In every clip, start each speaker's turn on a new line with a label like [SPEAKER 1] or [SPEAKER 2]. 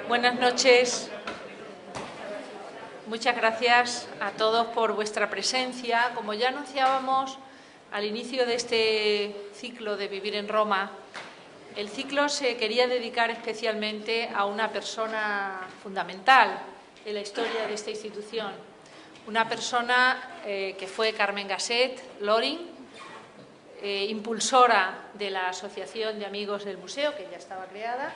[SPEAKER 1] Buenas noches. Muchas gracias a todos por vuestra presencia. Como ya anunciábamos al inicio de este ciclo de Vivir en Roma, el ciclo se quería dedicar especialmente a una persona fundamental en la historia de esta institución, una persona que fue Carmen Gasset Loring, impulsora de la Asociación de Amigos del Museo, que ya estaba creada,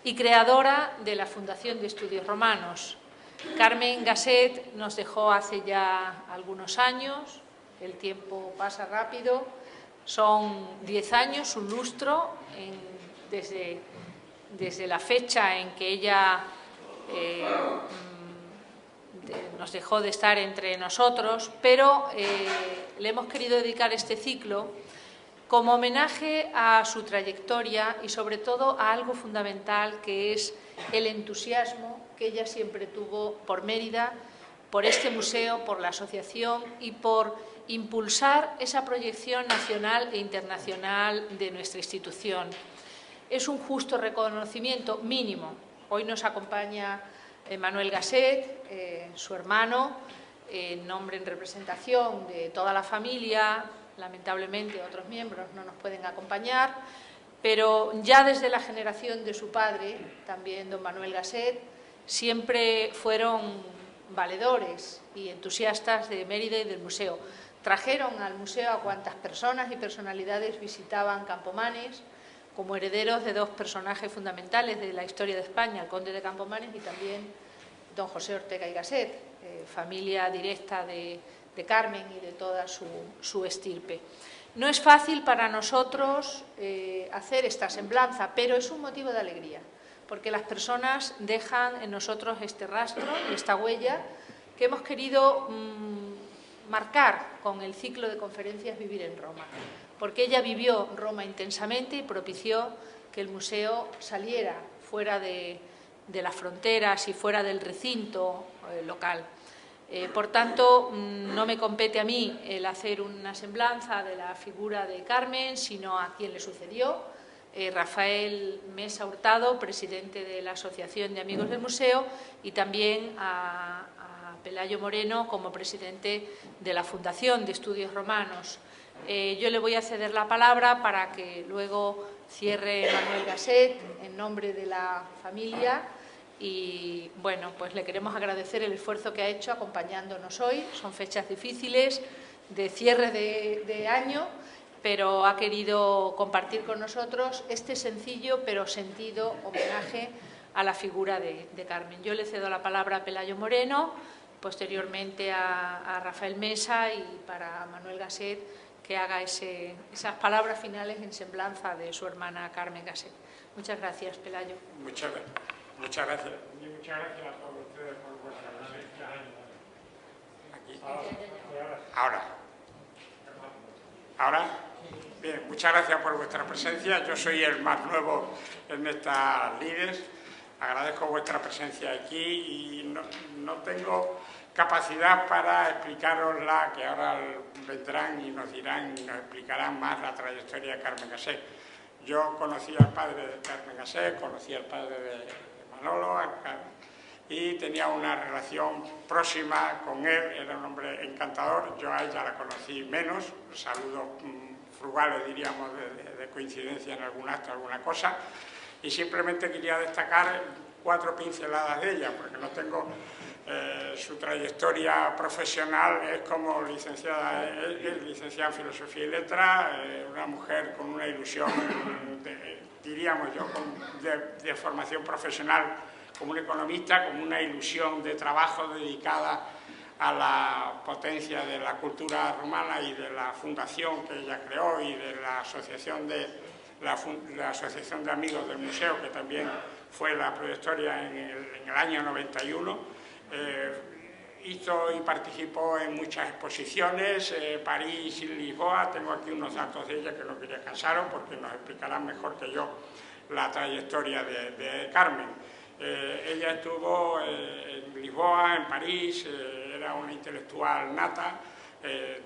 [SPEAKER 1] y creadora de la Fundación de Estudios Romanos. Carmen Gasset nos dejó hace ya algunos años, el tiempo pasa rápido, son 10 años, un lustro, desde la fecha en que ella nos dejó de estar entre nosotros, pero le hemos querido dedicar este ciclo como homenaje a su trayectoria y sobre todo a algo fundamental, que es el entusiasmo que ella siempre tuvo por Mérida, por este museo, por la asociación y por impulsar esa proyección nacional e internacional de nuestra institución. Es un justo reconocimiento mínimo. Hoy nos acompaña Manuel Gasset, su hermano, en nombre, en representación de toda la familia. Lamentablemente otros miembros no nos pueden acompañar, pero ya desde la generación de su padre, también don Manuel Gasset, siempre fueron valedores y entusiastas de Mérida y del museo. Trajeron al museo a cuantas personas y personalidades visitaban Campomanes, como herederos de dos personajes fundamentales de la historia de España, el conde de Campomanes y también don José Ortega y Gasset, familia directa de Carmen y de toda su estirpe. No es fácil para nosotros hacer esta semblanza, pero es un motivo de alegría, porque las personas dejan en nosotros este rastro y esta huella que hemos querido marcar con el ciclo de conferencias Vivir en Roma, porque ella vivió Roma intensamente y propició que el museo saliera fuera de las fronteras y fuera del recinto local. Por tanto, no me compete a mí el hacer una semblanza de la figura de Carmen, sino a quien le sucedió, Rafael Mesa Hurtado, presidente de la Asociación de Amigos del Museo, y también a Pelayo Moreno como presidente de la Fundación de Estudios Romanos. Yo le voy a ceder la palabra para que luego cierre Manuel Gasset en nombre de la familia. Y bueno, pues le queremos agradecer el esfuerzo que ha hecho acompañándonos hoy. Son fechas difíciles de cierre de año, pero ha querido compartir con nosotros este sencillo pero sentido homenaje a la figura de Carmen. Yo le cedo la palabra a Pelayo Moreno, posteriormente a Rafael Mesa, y para Manuel Gasset que haga esas palabras finales en semblanza de su hermana Carmen Gasset. Muchas gracias, Pelayo.
[SPEAKER 2] Muchas gracias. Y muchas gracias a todos ustedes por vuestra presencia. Ahora. Bien, muchas gracias por vuestra presencia. Yo soy el más nuevo en estas lides. Agradezco vuestra presencia aquí y no tengo capacidad para explicarosla, que ahora vendrán y nos dirán y nos explicarán más la trayectoria de Carmen Gasset. Yo conocí al padre de Carmen Gasset, conocí al padre de Manolo, y tenía una relación próxima con él. Era un hombre encantador. Yo a ella la conocí menos, saludos frugales, diríamos, de coincidencia en algún acto, alguna cosa, y simplemente quería destacar 4 pinceladas de ella, porque no tengo su trayectoria profesional. Es como licenciada, es licenciada en Filosofía y Letras, una mujer con una ilusión, diríamos yo, de formación profesional como un economista, como una ilusión de trabajo dedicada a la potencia de la cultura romana y de la fundación que ella creó y de la asociación la Asociación de Amigos del Museo, que también fue la proyectoria en el año 91. Hizo y participó en muchas exposiciones, París y Lisboa. Tengo aquí unos datos de ella que no quería cansaros porque nos explicarán mejor que yo la trayectoria de Carmen. Ella estuvo en Lisboa, en París, era una intelectual nata,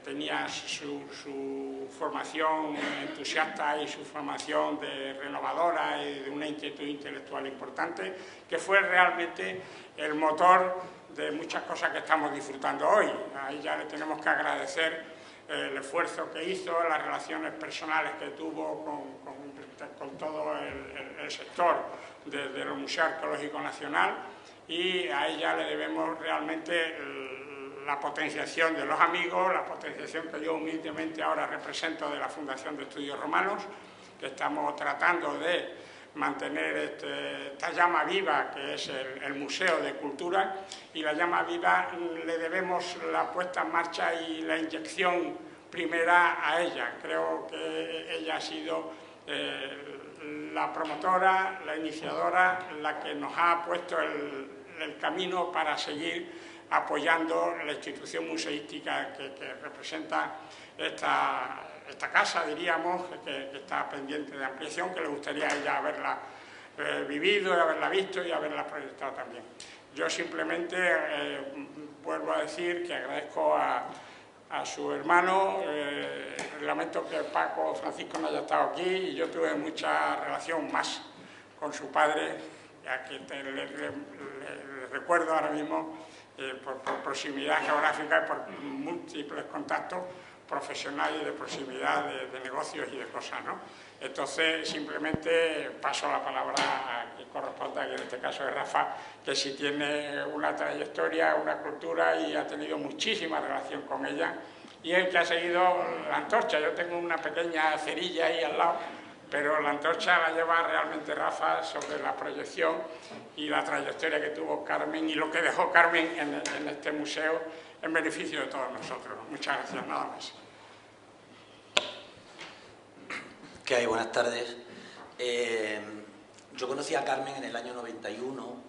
[SPEAKER 2] tenía su formación entusiasta y su formación de renovadora y de una inquietud intelectual importante, que fue realmente el motor de muchas cosas que estamos disfrutando hoy. Ahí ya le tenemos que agradecer el esfuerzo que hizo, las relaciones personales que tuvo con todo el sector del Museo Arqueológico Nacional, y a ella le debemos realmente la potenciación de los amigos, la potenciación que yo humildemente ahora represento de la Fundación de Estudios Romanos, que estamos tratando de mantener esta llama viva que es el Museo de Cultura, y la llama viva le debemos la puesta en marcha y la inyección primera a ella. Creo que ella ha sido la promotora, la iniciadora, la que nos ha puesto el camino para seguir apoyando la institución museística que representa esta casa, diríamos, que está pendiente de ampliación, que le gustaría a ella haberla vivido, y haberla visto y haberla proyectado también. Yo simplemente vuelvo a decir que agradezco a su hermano, lamento que Paco Francisco no haya estado aquí, y yo tuve mucha relación más con su padre, ya que le recuerdo ahora mismo por proximidad geográfica y por múltiples contactos profesionales y de proximidad de negocios y de cosas, ¿no? Entonces, simplemente paso la palabra a quien corresponda, que en este caso es Rafa, que sí tiene una trayectoria, una cultura y ha tenido muchísima relación con ella, y el que ha seguido la antorcha. Yo tengo una pequeña cerilla ahí al lado, pero la antorcha la lleva realmente Rafa sobre la proyección y la trayectoria que tuvo Carmen y lo que dejó Carmen en este museo en beneficio de todos nosotros. Muchas gracias, nada más.
[SPEAKER 3] ¿Qué hay? Buenas tardes. Yo conocí a Carmen en el año 91,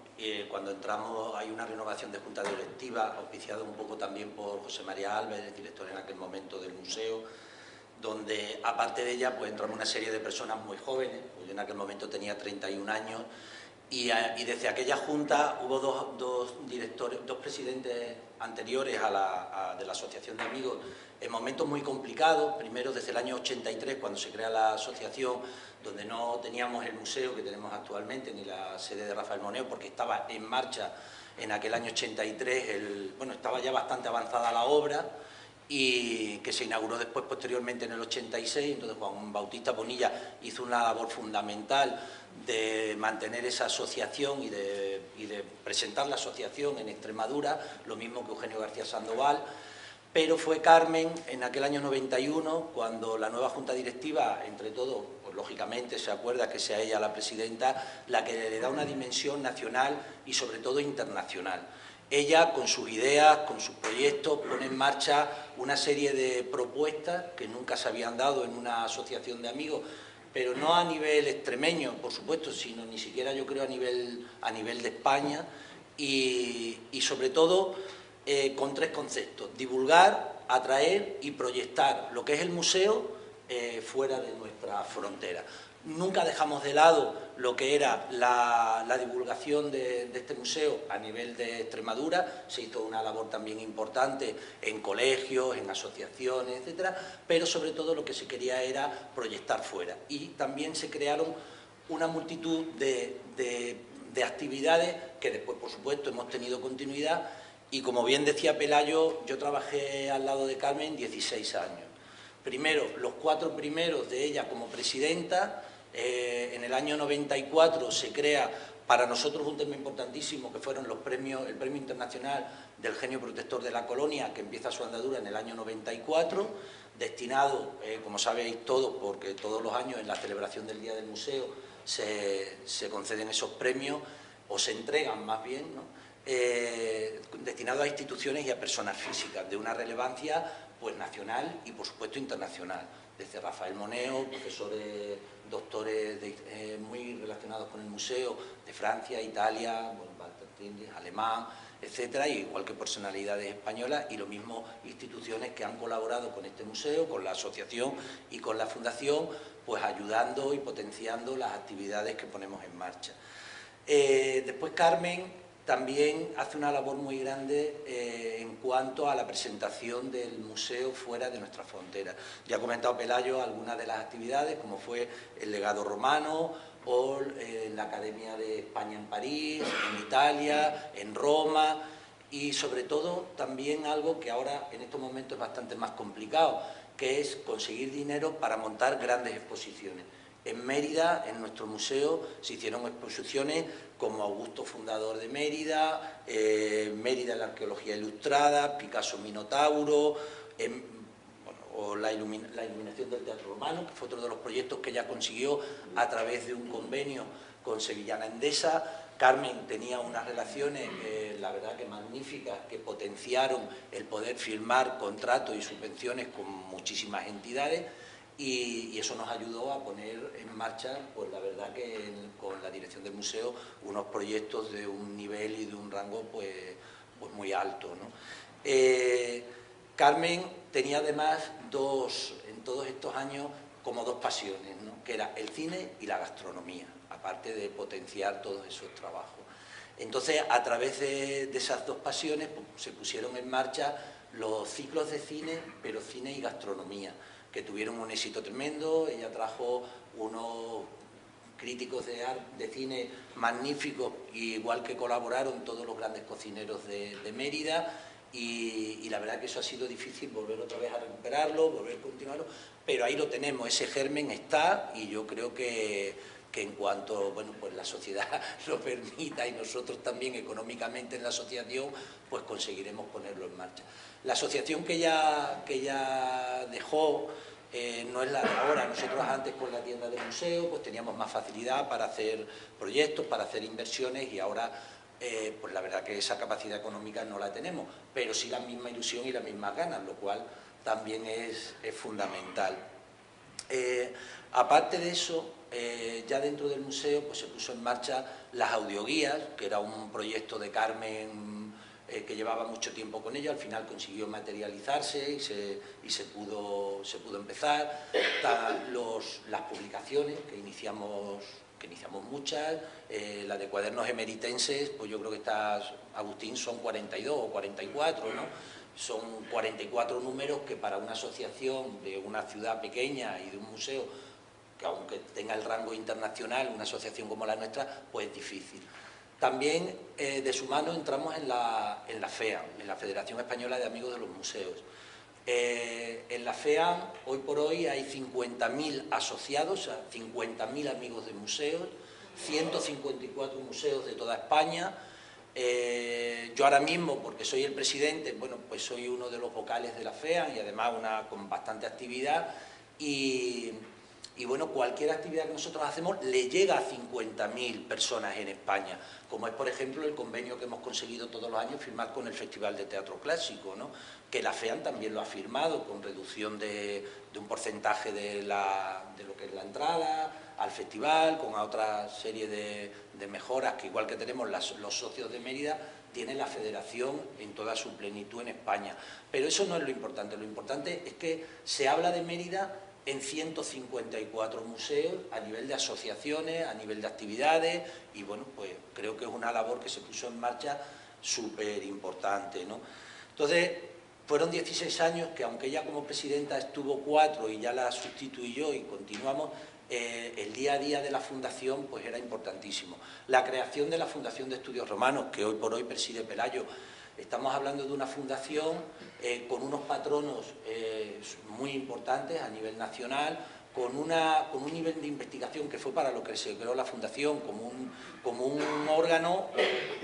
[SPEAKER 3] cuando entramos. Hay una renovación de junta directiva, auspiciada un poco también por José María Alves, el director en aquel momento del museo, donde aparte de ella pues entramos una serie de personas muy jóvenes. Pues yo en aquel momento tenía 31 años y desde aquella junta hubo dos presidentes anteriores de la Asociación de Amigos en momentos muy complicados. Primero desde el año 83, cuando se crea la asociación, donde no teníamos el museo que tenemos actualmente ni la sede de Rafael Moneo, porque estaba en marcha en aquel año 83, estaba ya bastante avanzada la obra, y que se inauguró después posteriormente en el 86. Entonces Juan Bautista Bonilla hizo una labor fundamental de mantener esa asociación y de presentar la asociación en Extremadura, lo mismo que Eugenio García Sandoval. Pero fue Carmen en aquel año 91, cuando la nueva junta directiva, entre todos, pues lógicamente se acuerda que sea ella la presidenta, la que le da una dimensión nacional y sobre todo internacional. Ella, con sus ideas, con sus proyectos, pone en marcha una serie de propuestas que nunca se habían dado en una asociación de amigos, pero no a nivel extremeño, por supuesto, sino ni siquiera, yo creo, a nivel de España, y sobre todo con tres conceptos: divulgar, atraer y proyectar lo que es el museo fuera de nuestra frontera. Nunca dejamos de lado lo que era la divulgación de este museo a nivel de Extremadura. Se hizo una labor también importante en colegios, en asociaciones, etcétera, pero sobre todo lo que se quería era proyectar fuera. Y también se crearon una multitud de actividades que después, por supuesto, hemos tenido continuidad. Y como bien decía Pelayo, yo trabajé al lado de Carmen 16 años. Primero, los 4 primeros de ella como presidenta. En el año 94 se crea para nosotros un tema importantísimo, que fueron el Premio Internacional del Genio Protector de la Colonia, que empieza su andadura en el año 94, destinado, como sabéis todos, porque todos los años en la celebración del Día del Museo se conceden esos premios, o se entregan más bien, ¿no? Destinado a instituciones y a personas físicas de una relevancia pues nacional y por supuesto internacional, desde Rafael Moneo, profesores, doctores muy relacionados con el museo de Francia, Italia, alemán, etcétera, y igual que personalidades españolas, y lo mismo instituciones que han colaborado con este museo, con la asociación y con la fundación, pues ayudando y potenciando las actividades que ponemos en marcha. Después Carmen también hace una labor muy grande en cuanto a la presentación del museo fuera de nuestra frontera. Ya ha comentado Pelayo algunas de las actividades, como fue el legado romano o la Academia de España en París, en Italia, en Roma, y sobre todo también algo que ahora en estos momentos es bastante más complicado, que es conseguir dinero para montar grandes exposiciones. En Mérida, en nuestro museo, se hicieron exposiciones como Augusto, fundador de Mérida, Mérida en la arqueología ilustrada, Picasso Minotauro, o la iluminación del Teatro Romano, que fue otro de los proyectos que ella consiguió a través de un convenio con Sevillana Endesa. Carmen tenía unas relaciones, la verdad que magníficas, que potenciaron el poder firmar contratos y subvenciones con muchísimas entidades, y eso nos ayudó a poner en marcha, pues la verdad que con la dirección del museo, unos proyectos de un nivel y de un rango pues muy alto, ¿no? Carmen tenía además en todos estos años como dos pasiones, ¿no? Que era el cine y la gastronomía, aparte de potenciar todos esos trabajos. Entonces, a través de esas dos pasiones, pues, se pusieron en marcha los ciclos de cine, pero cine y gastronomía, que tuvieron un éxito tremendo. Ella trajo unos críticos de cine magníficos, igual que colaboraron todos los grandes cocineros de Mérida, y la verdad que eso ha sido difícil volver otra vez a recuperarlo, volver a continuarlo, pero ahí lo tenemos, ese germen está, y yo creo que en cuanto pues la sociedad lo permita y nosotros también económicamente en la asociación, pues conseguiremos ponerlo en marcha. La asociación que ya dejó no es la de ahora. Nosotros antes con la tienda del museo pues teníamos más facilidad para hacer proyectos, para hacer inversiones, y ahora pues la verdad que esa capacidad económica no la tenemos, pero sí la misma ilusión y las mismas ganas, lo cual también es fundamental. Aparte de eso, ya dentro del museo pues se puso en marcha las audioguías, que era un proyecto de Carmen que llevaba mucho tiempo con ella. Al final consiguió materializarse y se pudo empezar. Las publicaciones que iniciamos muchas, la de cuadernos emeritenses, pues yo creo que Agustín, son 42 o 44, ¿no? Son 44 números que para una asociación de una ciudad pequeña y de un museo, que aunque tenga el rango internacional, una asociación como la nuestra, pues es difícil. También de su mano entramos en la FEAM, en la Federación Española de Amigos de los Museos. En la FEAM, hoy por hoy, hay 50.000 asociados, o sea, 50.000 amigos de museos, 154 museos de toda España. Yo ahora mismo, porque soy el presidente, bueno, pues soy uno de los vocales de la FEAM, y además con bastante actividad, y bueno, cualquier actividad que nosotros hacemos le llega a 50.000 personas en España, como es, por ejemplo, el convenio que hemos conseguido todos los años firmar con el Festival de Teatro Clásico, ¿no? Que la FEAM también lo ha firmado, con reducción de un porcentaje de lo que es la entrada al festival, con otra serie de mejoras que, igual que tenemos los socios de Mérida, tiene la federación en toda su plenitud en España. Pero eso no es lo importante es que se habla de Mérida en 154 museos, a nivel de asociaciones, a nivel de actividades, y bueno, pues creo que es una labor que se puso en marcha súper importante, ¿no? Entonces, fueron 16 años que, aunque ella como presidenta estuvo 4 y ya la sustituí yo y continuamos, el día a día de la Fundación pues era importantísimo. La creación de la Fundación de Estudios Romanos, que hoy por hoy preside Pelayo. Estamos hablando de una fundación con unos patronos muy importantes a nivel nacional, con un nivel de investigación que fue para lo que se creó la fundación, como un órgano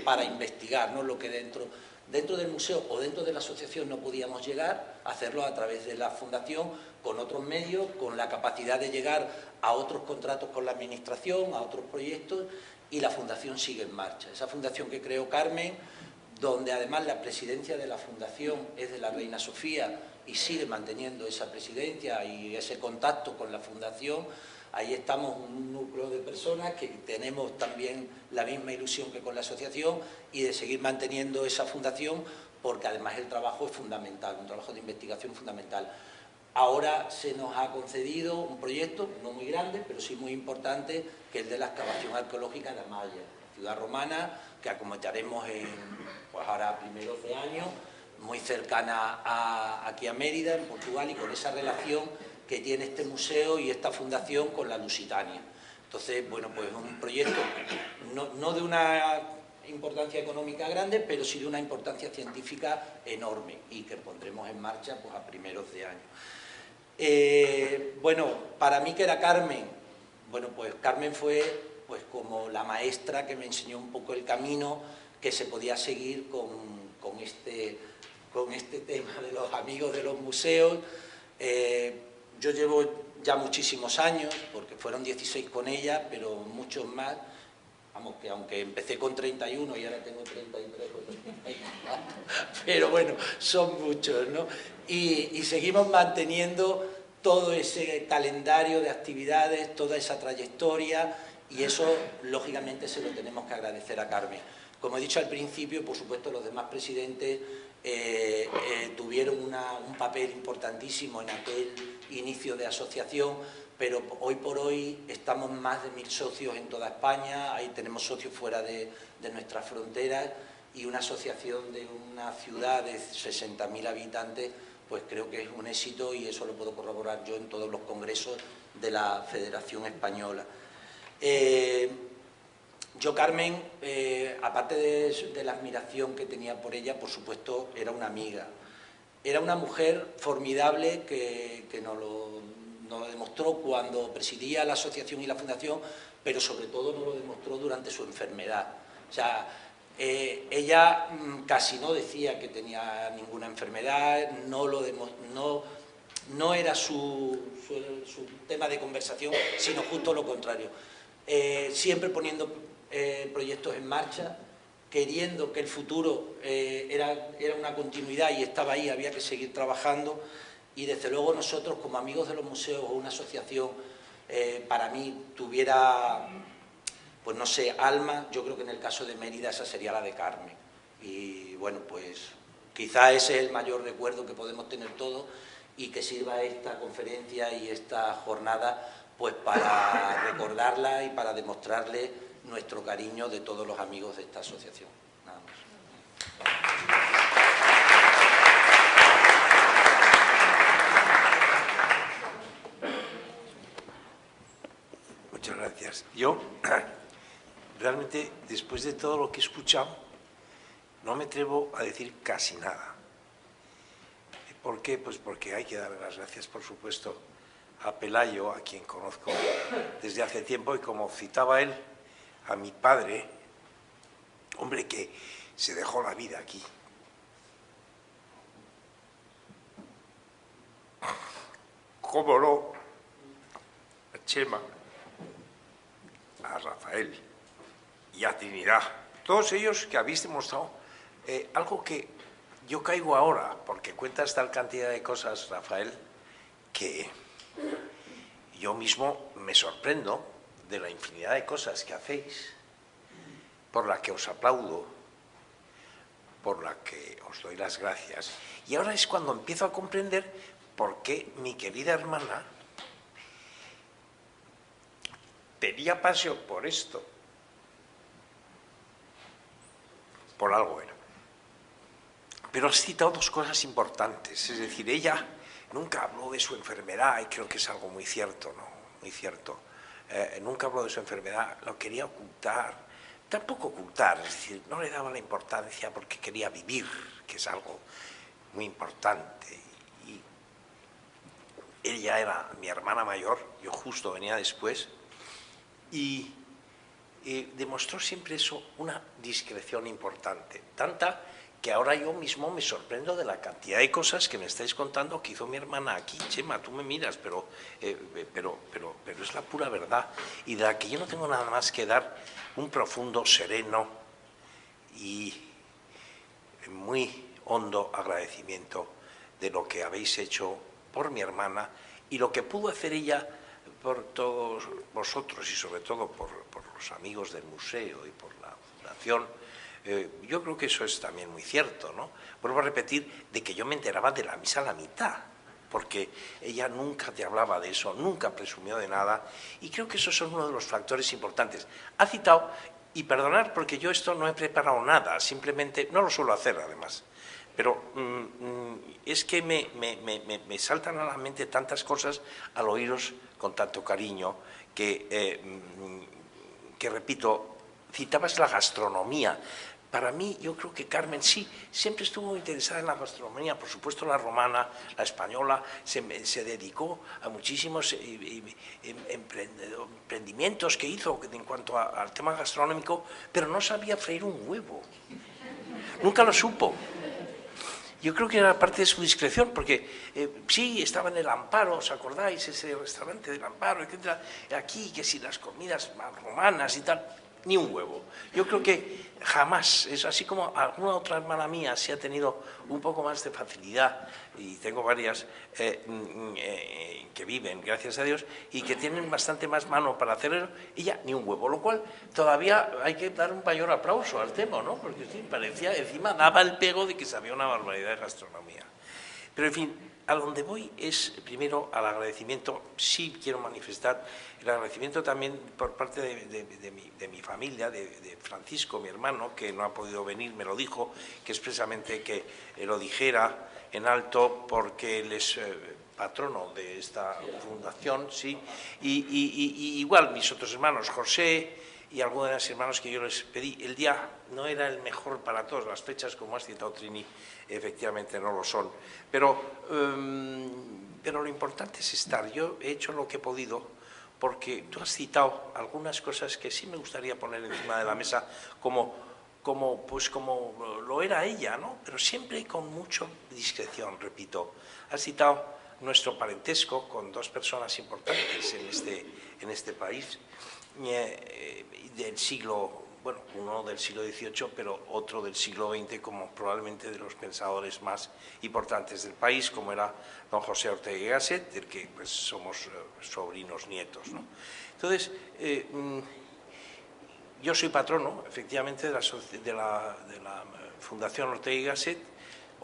[SPEAKER 3] para investigar, ¿no? Lo que dentro del museo o dentro de la asociación no podíamos llegar, a hacerlo a través de la fundación, con otros medios, con la capacidad de llegar a otros contratos con la administración, a otros proyectos, y la fundación sigue en marcha. Esa fundación que creó Carmen, donde además la presidencia de la fundación es de la Reina Sofía, y sigue manteniendo esa presidencia y ese contacto con la fundación. Ahí estamos un núcleo de personas que tenemos también la misma ilusión que con la asociación, y de seguir manteniendo esa fundación, porque además el trabajo es fundamental, un trabajo de investigación fundamental. Ahora se nos ha concedido un proyecto, no muy grande, pero sí muy importante, que es de la excavación arqueológica de Amaya. ciudad romana, que acometeremos pues ahora a primeros de año, muy cercana aquí a Mérida, en Portugal, y con esa relación que tiene este museo y esta fundación con la Lusitania. Entonces, bueno, pues es un proyecto no de una importancia económica grande, pero sí de una importancia científica enorme, y que pondremos en marcha pues a primeros de año. Bueno, para mí, ¿qué era Carmen? Bueno, pues Carmen fue pues como la maestra que me enseñó un poco el camino que se podía seguir con este tema de los amigos de los museos. Yo llevo ya muchísimos años, porque fueron 16 con ella, pero muchos más. Vamos, que aunque empecé con 31 y ahora tengo 33, pero bueno, son muchos, ¿no? Y seguimos manteniendo todo ese calendario de actividades, toda esa trayectoria, y eso, lógicamente, se lo tenemos que agradecer a Carmen. Como he dicho al principio, por supuesto, los demás presidentes tuvieron un papel importantísimo en aquel inicio de asociación, pero hoy por hoy estamos más de 1000 socios en toda España, ahí tenemos socios fuera de nuestras fronteras, y una asociación de una ciudad de 60.000 habitantes, pues creo que es un éxito, y eso lo puedo corroborar yo en todos los congresos de la Federación Española. Yo, Carmen, aparte de la admiración que tenía por ella, por supuesto, era una amiga. Era una mujer formidable que nos lo demostró cuando presidía la asociación y la fundación, pero sobre todo nos lo demostró durante su enfermedad. O sea, ella casi no decía que tenía ninguna enfermedad, no era su tema de conversación, sino justo lo contrario. Siempre poniendo proyectos en marcha, queriendo que el futuro era una continuidad y estaba ahí, había que seguir trabajando, y desde luego nosotros, como amigos de los museos o una asociación, para mí tuviera, pues no sé, alma, yo creo que en el caso de Mérida esa sería la de Carmen. Y bueno, pues quizá ese es el mayor recuerdo que podemos tener todos, y que sirva esta conferencia y esta jornada pues para recordarla y para demostrarle nuestro cariño de todos los amigos de esta asociación. Nada más.
[SPEAKER 4] Muchas gracias. Yo, realmente, después de todo lo que he escuchado, no me atrevo a decir casi nada. ¿Por qué? Pues porque hay que darle las gracias, por supuesto, a Pelayo, a quien conozco desde hace tiempo, y como citaba él, a mi padre, hombre que se dejó la vida aquí. ¿Cómo no? A Chema, a Rafael y a Trinidad, todos ellos que habéis demostrado algo que yo caigo ahora, porque cuentas tal cantidad de cosas, Rafael, que yo mismo me sorprendo de la infinidad de cosas que hacéis, por la que os aplaudo, por la que os doy las gracias. Y ahora es cuando empiezo a comprender por qué mi querida hermana tenía pasión por esto. Por algo era. Pero has citado dos cosas importantes, es decir, ella nunca habló de su enfermedad, y creo que es algo muy cierto, ¿no? Muy cierto. Nunca habló de su enfermedad, lo quería ocultar. Tampoco ocultar, es decir, no le daba la importancia porque quería vivir, que es algo muy importante. Y ella era mi hermana mayor, yo justo venía después, y demostró siempre eso, una discreción importante, tanta que ahora yo mismo me sorprendo de la cantidad de cosas que me estáis contando que hizo mi hermana aquí. Chema, tú me miras, pero es la pura verdad, y de la que yo no tengo nada más que dar un profundo, sereno y muy hondo agradecimiento de lo que habéis hecho por mi hermana y lo que pudo hacer ella por todos vosotros, y sobre todo por los amigos del museo y por la fundación. Yo creo que eso es también muy cierto, ¿no? Vuelvo a repetir, de que yo me enteraba de la misa a la mitad, porque ella nunca te hablaba de eso, nunca presumió de nada, y creo que esos son uno de los factores importantes. Ha citado Y perdonar porque yo esto no he preparado nada, simplemente, no lo suelo hacer además, pero es que me saltan a la mente tantas cosas al oíros con tanto cariño que repito, citabas la gastronomía. Para mí, yo creo que Carmen sí, siempre estuvo muy interesada en la gastronomía, por supuesto la romana, la española, se dedicó a muchísimos emprendimientos que hizo en cuanto al tema gastronómico, pero no sabía freír un huevo, nunca lo supo. Yo creo que era parte de su discreción, porque sí, estaba en el Amparo, ¿os acordáis? Ese restaurante del Amparo, etcétera. Aquí, que si las comidas más romanas y tal, ni un huevo. Yo creo que jamás, es así como alguna otra hermana mía sí ha tenido un poco más de facilidad, y tengo varias que viven, gracias a Dios, y que tienen bastante más mano para hacerlo, ella ni un huevo, lo cual todavía hay que dar un mayor aplauso al tema, ¿no? Porque sí, parecía, encima daba el pego de que sabía una barbaridad de gastronomía. Pero en fin, a donde voy es primero al agradecimiento. Sí quiero manifestar el agradecimiento también por parte de mi familia, de Francisco, mi hermano, que no ha podido venir, me lo dijo, que expresamente que lo dijera en alto porque él es patrono de esta fundación, sí, y igual mis otros hermanos, José y algunos de los hermanos que yo les pedí. El día no era el mejor para todos, las fechas, como has citado, Trini, efectivamente no lo son, pero lo importante es estar. Yo he hecho lo que he podido, porque tú has citado algunas cosas que sí me gustaría poner encima de la mesa, como lo era ella, ¿no? Pero siempre con mucha discreción, repito. Has citado nuestro parentesco con dos personas importantes en este país, del siglo, bueno, uno del siglo XVIII, pero otro del siglo XX, como probablemente de los pensadores más importantes del país, como era don José Ortega y Gasset, del que pues somos sobrinos nietos, ¿no? Entonces, yo soy patrono, efectivamente, de la Fundación Ortega y Gasset.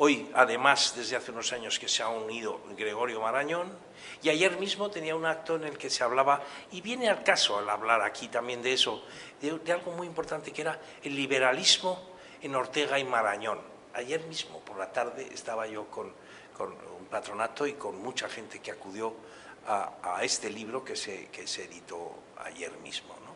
[SPEAKER 4] Hoy, además, desde hace unos años que se ha unido Gregorio Marañón, y ayer mismo tenía un acto en el que se hablaba, y viene al caso al hablar aquí también de eso, de algo muy importante, que era el liberalismo en Ortega y Marañón. Ayer mismo, por la tarde, estaba yo con un patronato y con mucha gente que acudió a este libro que se editó ayer mismo, ¿no?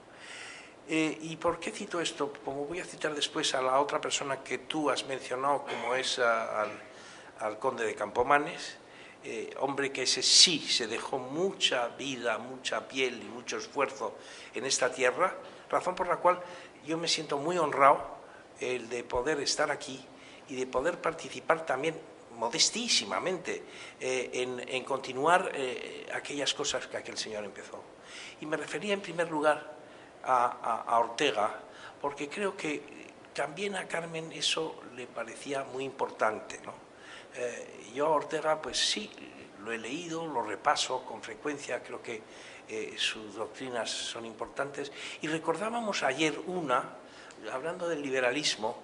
[SPEAKER 4] ¿Y por qué cito esto? Como voy a citar después a la otra persona que tú has mencionado, como es al conde de Campomanes, hombre que ese sí se dejó mucha vida, mucha piel y mucho esfuerzo en esta tierra, razón por la cual yo me siento muy honrado el de poder estar aquí y de poder participar también modestísimamente en continuar aquellas cosas que aquel señor empezó. Y me refería en primer lugar a Ortega, porque creo que también a Carmen eso le parecía muy importante, ¿no? Yo a Ortega, pues sí, lo he leído, lo repaso con frecuencia, creo que sus doctrinas son importantes. Y recordábamos ayer hablando del liberalismo,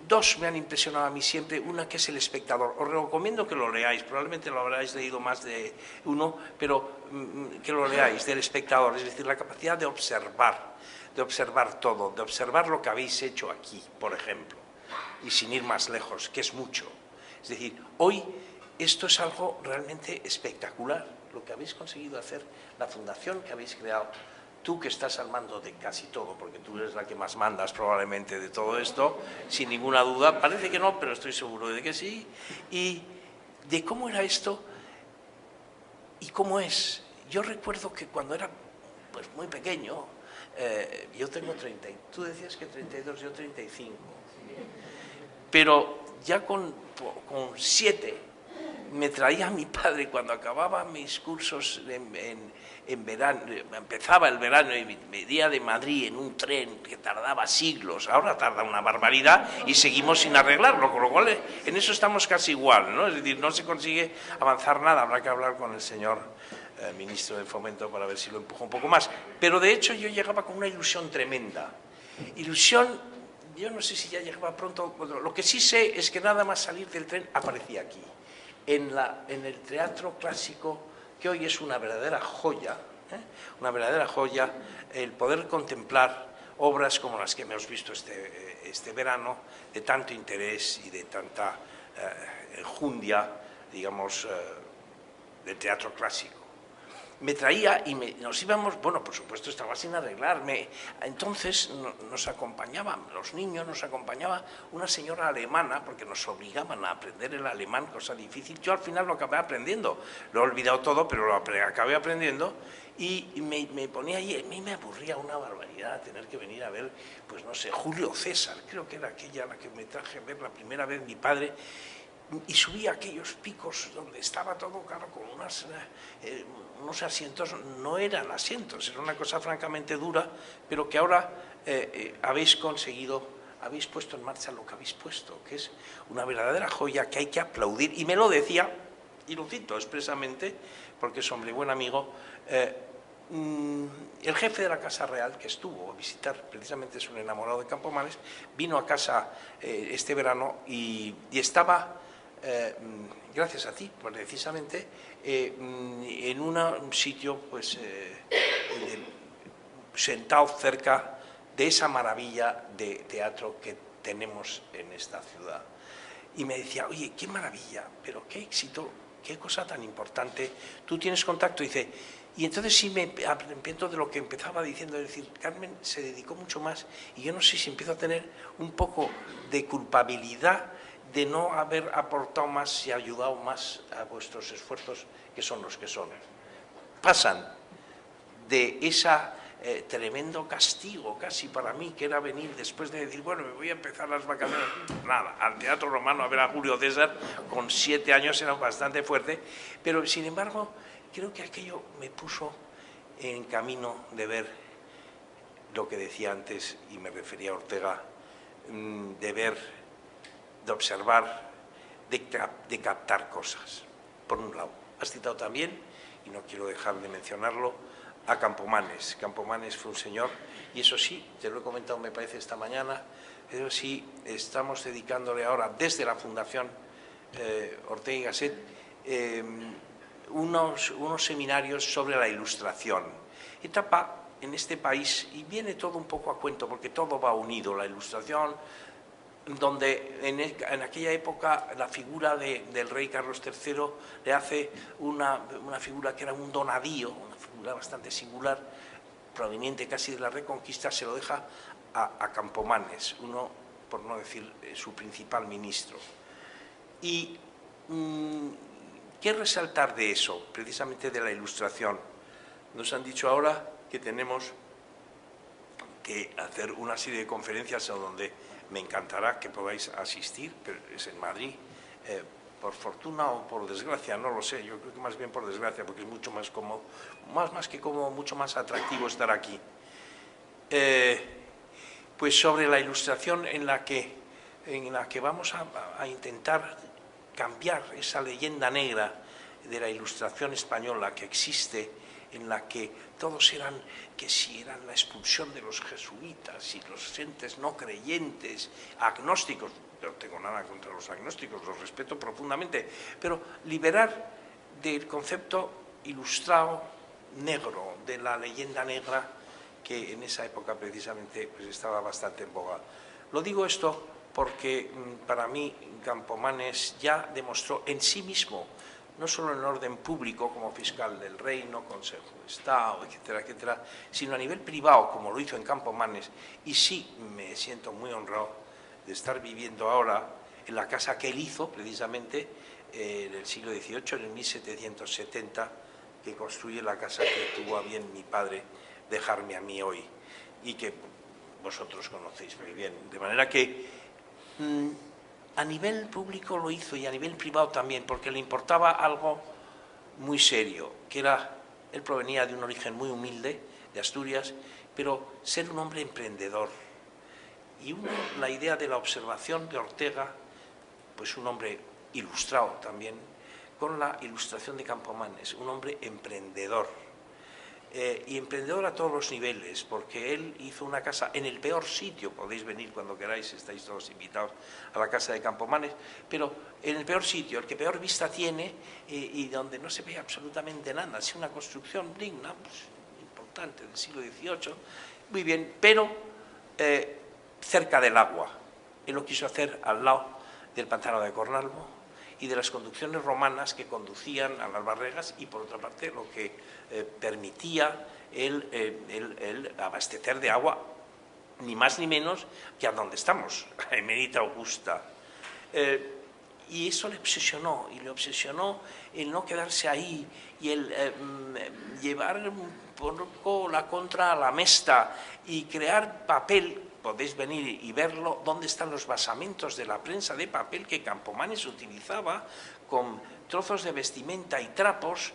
[SPEAKER 4] dos me han impresionado a mí siempre, una que es El Espectador. Os recomiendo que lo leáis, probablemente lo habréis leído más de uno, pero que lo leáis, del Espectador, es decir, la capacidad de observar todo, de observar lo que habéis hecho aquí, por ejemplo, y sin ir más lejos, que es mucho. Es decir, hoy esto es algo realmente espectacular, lo que habéis conseguido hacer, la fundación que habéis creado, tú que estás al mando de casi todo, porque tú eres la que más mandas probablemente de todo esto, sin ninguna duda, parece que no, pero estoy seguro de que sí, y de cómo era esto y cómo es. Yo recuerdo que cuando era pues muy pequeño, yo tengo 30, tú decías que 32, yo 35, pero ya con 7 me traía mi padre cuando acababa mis cursos en verano, empezaba el verano y me venía de Madrid en un tren que tardaba siglos, ahora tarda una barbaridad y seguimos sin arreglarlo, con lo cual en eso estamos casi igual, ¿no? Es decir, no se consigue avanzar nada, habrá que hablar con el señor ministro de Fomento para ver si lo empuja un poco más, pero de hecho yo llegaba con una ilusión tremenda, ilusión, yo no sé si ya llegaba pronto, lo que sí sé es que nada más salir del tren aparecía aquí, en el Teatro Clásico, que hoy es una verdadera joya, el poder contemplar obras como las que hemos visto este verano, de tanto interés y de tanta enjundia, digamos, del teatro clásico. Me traía y nos íbamos, bueno, por supuesto estaba sin arreglarme, entonces nos acompañaban los niños, nos acompañaba una señora alemana, porque nos obligaban a aprender el alemán, cosa difícil. Yo al final lo acabé aprendiendo, lo he olvidado todo, pero lo acabé aprendiendo, y me ponía ahí. A mí me aburría una barbaridad tener que venir a ver, pues no sé, Julio César, creo que era aquella la que me traje a ver la primera vez mi padre, y subía aquellos picos donde estaba todo, claro, con unos asientos, no eran asientos, era una cosa francamente dura, pero que ahora habéis conseguido, habéis puesto en marcha lo que habéis puesto, que es una verdadera joya que hay que aplaudir. Y me lo decía, y lo cito expresamente, porque es hombre buen amigo, el jefe de la Casa Real, que estuvo a visitar, precisamente es un enamorado de Campomanes, vino a casa este verano y estaba... gracias a ti, pues precisamente, en un sitio pues, sentado cerca de esa maravilla de teatro que tenemos en esta ciudad. Y me decía, oye, qué maravilla, pero qué éxito, qué cosa tan importante. Tú tienes contacto, dice, y entonces sí me arrepiento de lo que empezaba diciendo, es decir, Carmen se dedicó mucho más y yo no sé si empiezo a tener un poco de culpabilidad de no haber aportado más y ayudado más a vuestros esfuerzos, que son los que son. Pasan de ese tremendo castigo, casi para mí, que era venir después de decir, bueno, me voy a empezar las vacaciones, nada, al Teatro Romano a ver a Julio César, con 7 años era bastante fuerte, pero sin embargo, creo que aquello me puso en camino de ver lo que decía antes, y me refería a Ortega, de ver, de observar, de captar cosas. Por un lado, has citado también, y no quiero dejar de mencionarlo, a Campomanes. Campomanes fue un señor, y eso sí, te lo he comentado me parece esta mañana, pero sí estamos dedicándole ahora desde la Fundación Ortega y Gasset unos seminarios sobre la ilustración. Etapa en este país, y viene todo un poco a cuento porque todo va unido, la ilustración, donde en aquella época la figura del rey Carlos III le hace una figura que era un donadío, una figura bastante singular, proveniente casi de la Reconquista, se lo deja a Campomanes, uno, por no decir su principal ministro. Y ¿qué resaltar de eso, precisamente de la ilustración? Nos han dicho ahora que tenemos que hacer una serie de conferencias a donde me encantará que podáis asistir, pero es en Madrid, por fortuna o por desgracia, no lo sé, yo creo que más bien por desgracia, porque es mucho más cómodo, más que cómodo, mucho más atractivo estar aquí. Pues sobre la ilustración en la que vamos a intentar cambiar esa leyenda negra de la ilustración española que existe, en la que todos eran, que si eran la expulsión de los jesuitas y los entes no creyentes, agnósticos, no tengo nada contra los agnósticos, los respeto profundamente, pero liberar del concepto ilustrado negro, de la leyenda negra que en esa época precisamente pues estaba bastante en boga. Lo digo esto porque para mí Campomanes ya demostró en sí mismo, no solo en el orden público como fiscal del reino, Consejo de Estado, etcétera, etcétera, sino a nivel privado, como lo hizo en Campomanes, y sí me siento muy honrado de estar viviendo ahora en la casa que él hizo, precisamente, en el siglo XVIII, en 1770, que construye la casa que tuvo a bien mi padre dejarme a mí hoy, y que vosotros conocéis muy bien. De manera que a nivel público lo hizo y a nivel privado también, porque le importaba algo muy serio, que era, él provenía de un origen muy humilde, de Asturias, pero ser un hombre emprendedor. Y la idea de la observación de Ortega, pues un hombre ilustrado también, con la ilustración de Campomanes, un hombre emprendedor. Y emprendedor a todos los niveles, porque él hizo una casa en el peor sitio, podéis venir cuando queráis, estáis todos invitados a la casa de Campomanes, pero en el peor sitio, el que peor vista tiene y donde no se ve absolutamente nada, es una construcción digna, pues, importante, del siglo XVIII, muy bien, pero cerca del agua. Él lo quiso hacer al lado del pantano de Cornalvo y de las conducciones romanas que conducían a las barreras y, por otra parte, lo que permitía el abastecer de agua, ni más ni menos que a donde estamos, a Emérita Augusta. Y eso le obsesionó, y le obsesionó el no quedarse ahí y el llevar un poco la contra a la mesta y crear papel. Podéis venir y verlo, dónde están los basamentos de la prensa de papel que Campomanes utilizaba con trozos de vestimenta y trapos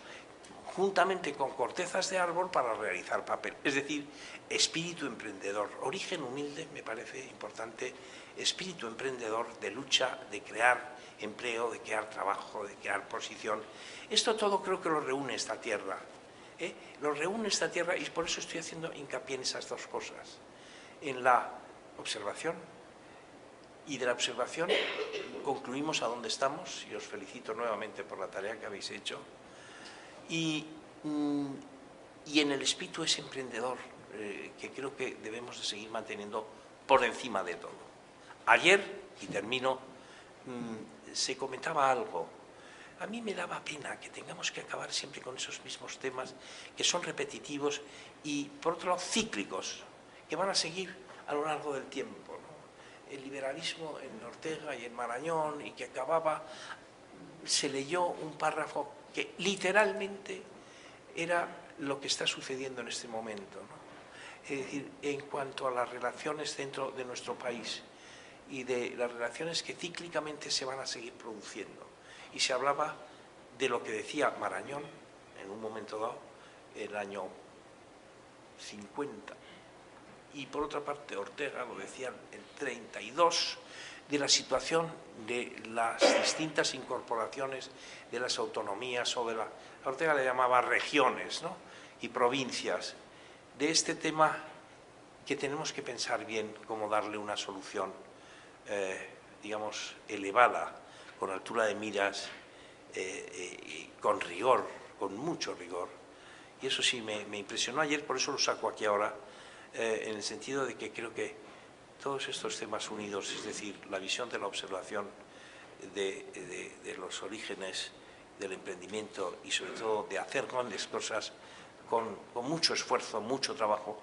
[SPEAKER 4] juntamente con cortezas de árbol para realizar papel. Es decir, espíritu emprendedor, origen humilde, me parece importante, espíritu emprendedor de lucha, de crear empleo, de crear trabajo, de crear posición. Esto todo creo que lo reúne esta tierra, lo reúne esta tierra, y por eso estoy haciendo hincapié en esas dos cosas, en la observación, y de la observación concluimos a dónde estamos, y os felicito nuevamente por la tarea que habéis hecho, y en el espíritu ese emprendedor que creo que debemos de seguir manteniendo por encima de todo. Ayer, y termino, se comentaba algo. A mí me daba pena que tengamos que acabar siempre con esos mismos temas que son repetitivos y, por otro lado, cíclicos, que van a seguir a lo largo del tiempo, ¿no? El liberalismo en Ortega y en Marañón, y que acababa, se leyó un párrafo que literalmente era lo que está sucediendo en este momento, ¿no? Es decir, en cuanto a las relaciones dentro de nuestro país y de las relaciones que cíclicamente se van a seguir produciendo. Y se hablaba de lo que decía Marañón en un momento dado, el año 50, y por otra parte Ortega lo decía el 32, de la situación de las distintas incorporaciones de las autonomías, o de la... Ortega le llamaba regiones, ¿no?, y provincias, de este tema que tenemos que pensar bien cómo darle una solución, digamos, elevada, con altura de miras, con rigor, con mucho rigor. Y eso sí me impresionó ayer, por eso lo saco aquí ahora, en el sentido de que creo que todos estos temas unidos, es decir, la visión de la observación de los orígenes del emprendimiento y sobre todo de hacer grandes cosas con mucho esfuerzo, mucho trabajo,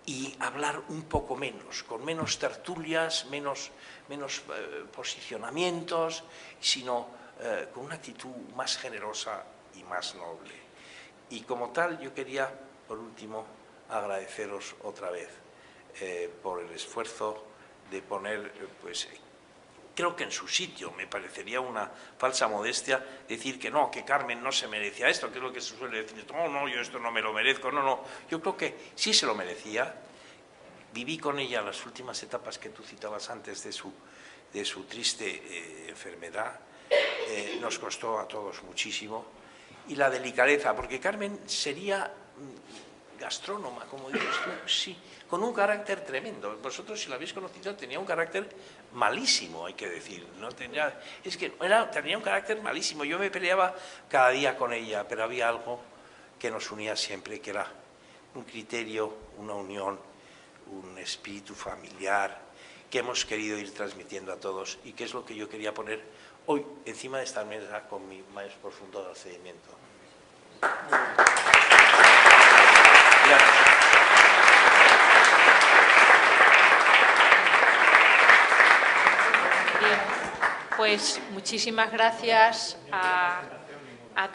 [SPEAKER 4] y hablar un poco menos, con menos tertulias, menos posicionamientos, sino con una actitud más generosa y más noble. Y como tal, yo quería, por último, agradeceros otra vez por el esfuerzo de poner, pues, creo que en su sitio. Me parecería una falsa modestia decir que no, que Carmen no se merecía esto, que es lo que se suele decir. No, no, yo esto no me lo merezco, no, no. Yo creo que sí se lo merecía. Viví con ella las últimas etapas que tú citabas antes de su triste enfermedad. Nos costó a todos muchísimo. Y la delicadeza, porque Carmen sería gastrónoma, como dices tú, sí, con un carácter tremendo. Vosotros, si la habéis conocido, tenía un carácter malísimo, hay que decir. No tenía, es que tenía un carácter malísimo. Yo me peleaba cada día con ella, pero había algo que nos unía siempre, que era un criterio, una unión, un espíritu familiar que hemos querido ir transmitiendo a todos, y que es lo que yo quería poner hoy encima de esta mesa con mi más profundo agradecimiento.
[SPEAKER 1] Bien, pues muchísimas gracias a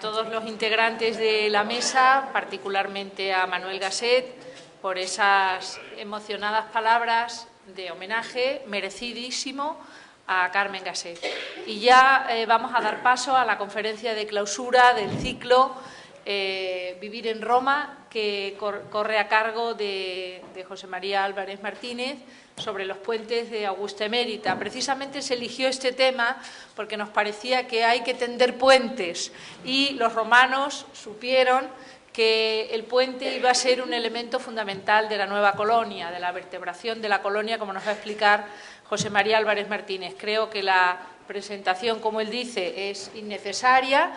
[SPEAKER 1] todos los integrantes de la mesa, particularmente a Manuel Gasset, por esas emocionadas palabras de homenaje merecidísimo a Carmen Gasset. Y ya vamos a dar paso a la conferencia de clausura del ciclo Vivir en Roma, que corre a cargo de José María Álvarez Martínez, sobre los puentes de Augusta Emérita. Precisamente se eligió este tema porque nos parecía que hay que tender puentes, y los romanos supieron que el puente iba a ser un elemento fundamental de la nueva colonia, de la vertebración de la colonia, como nos va a explicar José María Álvarez Martínez. Creo que la presentación, como él dice, es innecesaria,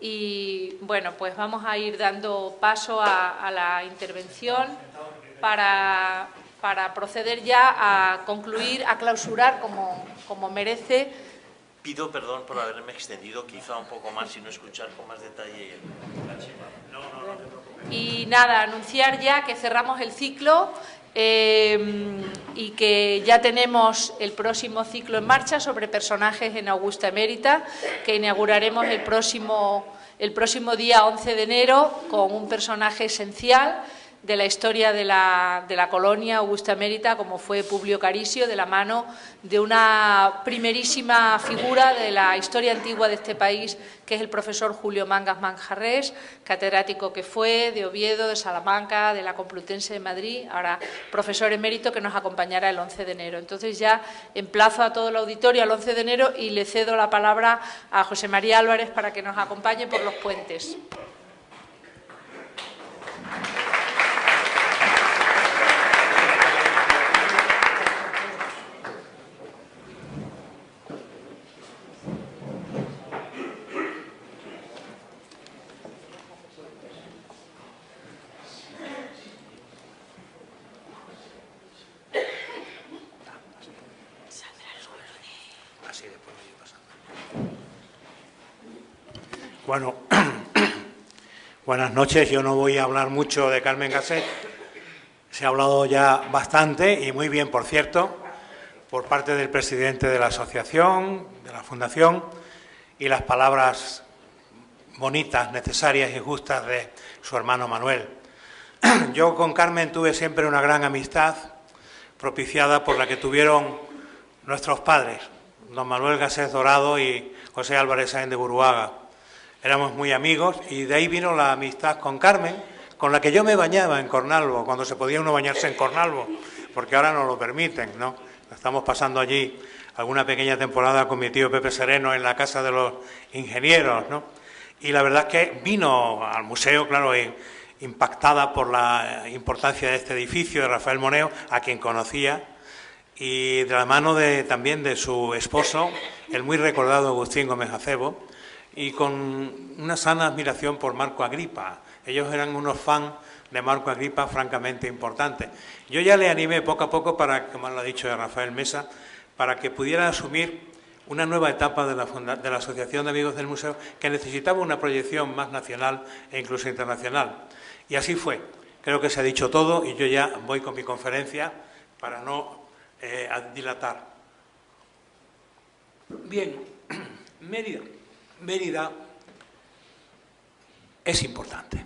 [SPEAKER 1] y bueno, pues vamos a ir dando paso a la intervención para para proceder ya a concluir, a clausurar como merece.
[SPEAKER 5] Pido perdón por haberme extendido quizá un poco más y no escuchar con más detalle.
[SPEAKER 1] Y nada, anunciar ya que cerramos el ciclo y que ya tenemos el próximo ciclo en marcha sobre personajes en Augusta Emérita, que inauguraremos el próximo día 11 de enero con un personaje esencial de la historia de la colonia Augusta Emérita, como fue Publio Carisio, de la mano de una primerísima figura de la historia antigua de este país, que es el profesor Julio Mangas Manjarrés, catedrático que fue de Oviedo, de Salamanca, de la Complutense de Madrid, ahora profesor emérito, que nos acompañará el 11 de enero. Entonces ya emplazo a todo el auditorio al 11 de enero y le cedo la palabra a José María Álvarez para que nos acompañe por los puentes.
[SPEAKER 6] Bueno, buenas noches. Yo no voy a hablar mucho de Carmen Gasset. Se ha hablado ya bastante y muy bien, por cierto, por parte del presidente de la asociación, de la fundación, y las palabras bonitas, necesarias y justas de su hermano Manuel. Yo con Carmen tuve siempre una gran amistad, propiciada por la que tuvieron nuestros padres, don Manuel Gasset Dorado y José Álvarez Sáenz de Buruaga. Éramos muy amigos y de ahí vino la amistad con Carmen, con la que yo me bañaba en Cornalvo, cuando se podía uno bañarse en Cornalvo, porque ahora no lo permiten, ¿no? Estamos pasando allí alguna pequeña temporada con mi tío Pepe Sereno en la Casa de los Ingenieros, ¿no? Y la verdad es que vino al museo, claro, impactada por la importancia de este edificio de Rafael Moneo, a quien conocía, y de la mano también de su esposo, el muy recordado Agustín Gómez Acebo, y con una sana admiración por Marco Agripa. Ellos eran unos fans de Marco Agripa francamente importantes. Yo ya le animé poco a poco, para, como lo ha dicho Rafael Mesa, para que pudiera asumir una nueva etapa de la Asociación de Amigos del Museo, que necesitaba una proyección más nacional e incluso internacional. Y así fue. Creo que se ha dicho todo y yo ya voy con mi conferencia para no dilatar. Bien, Mérida es importante.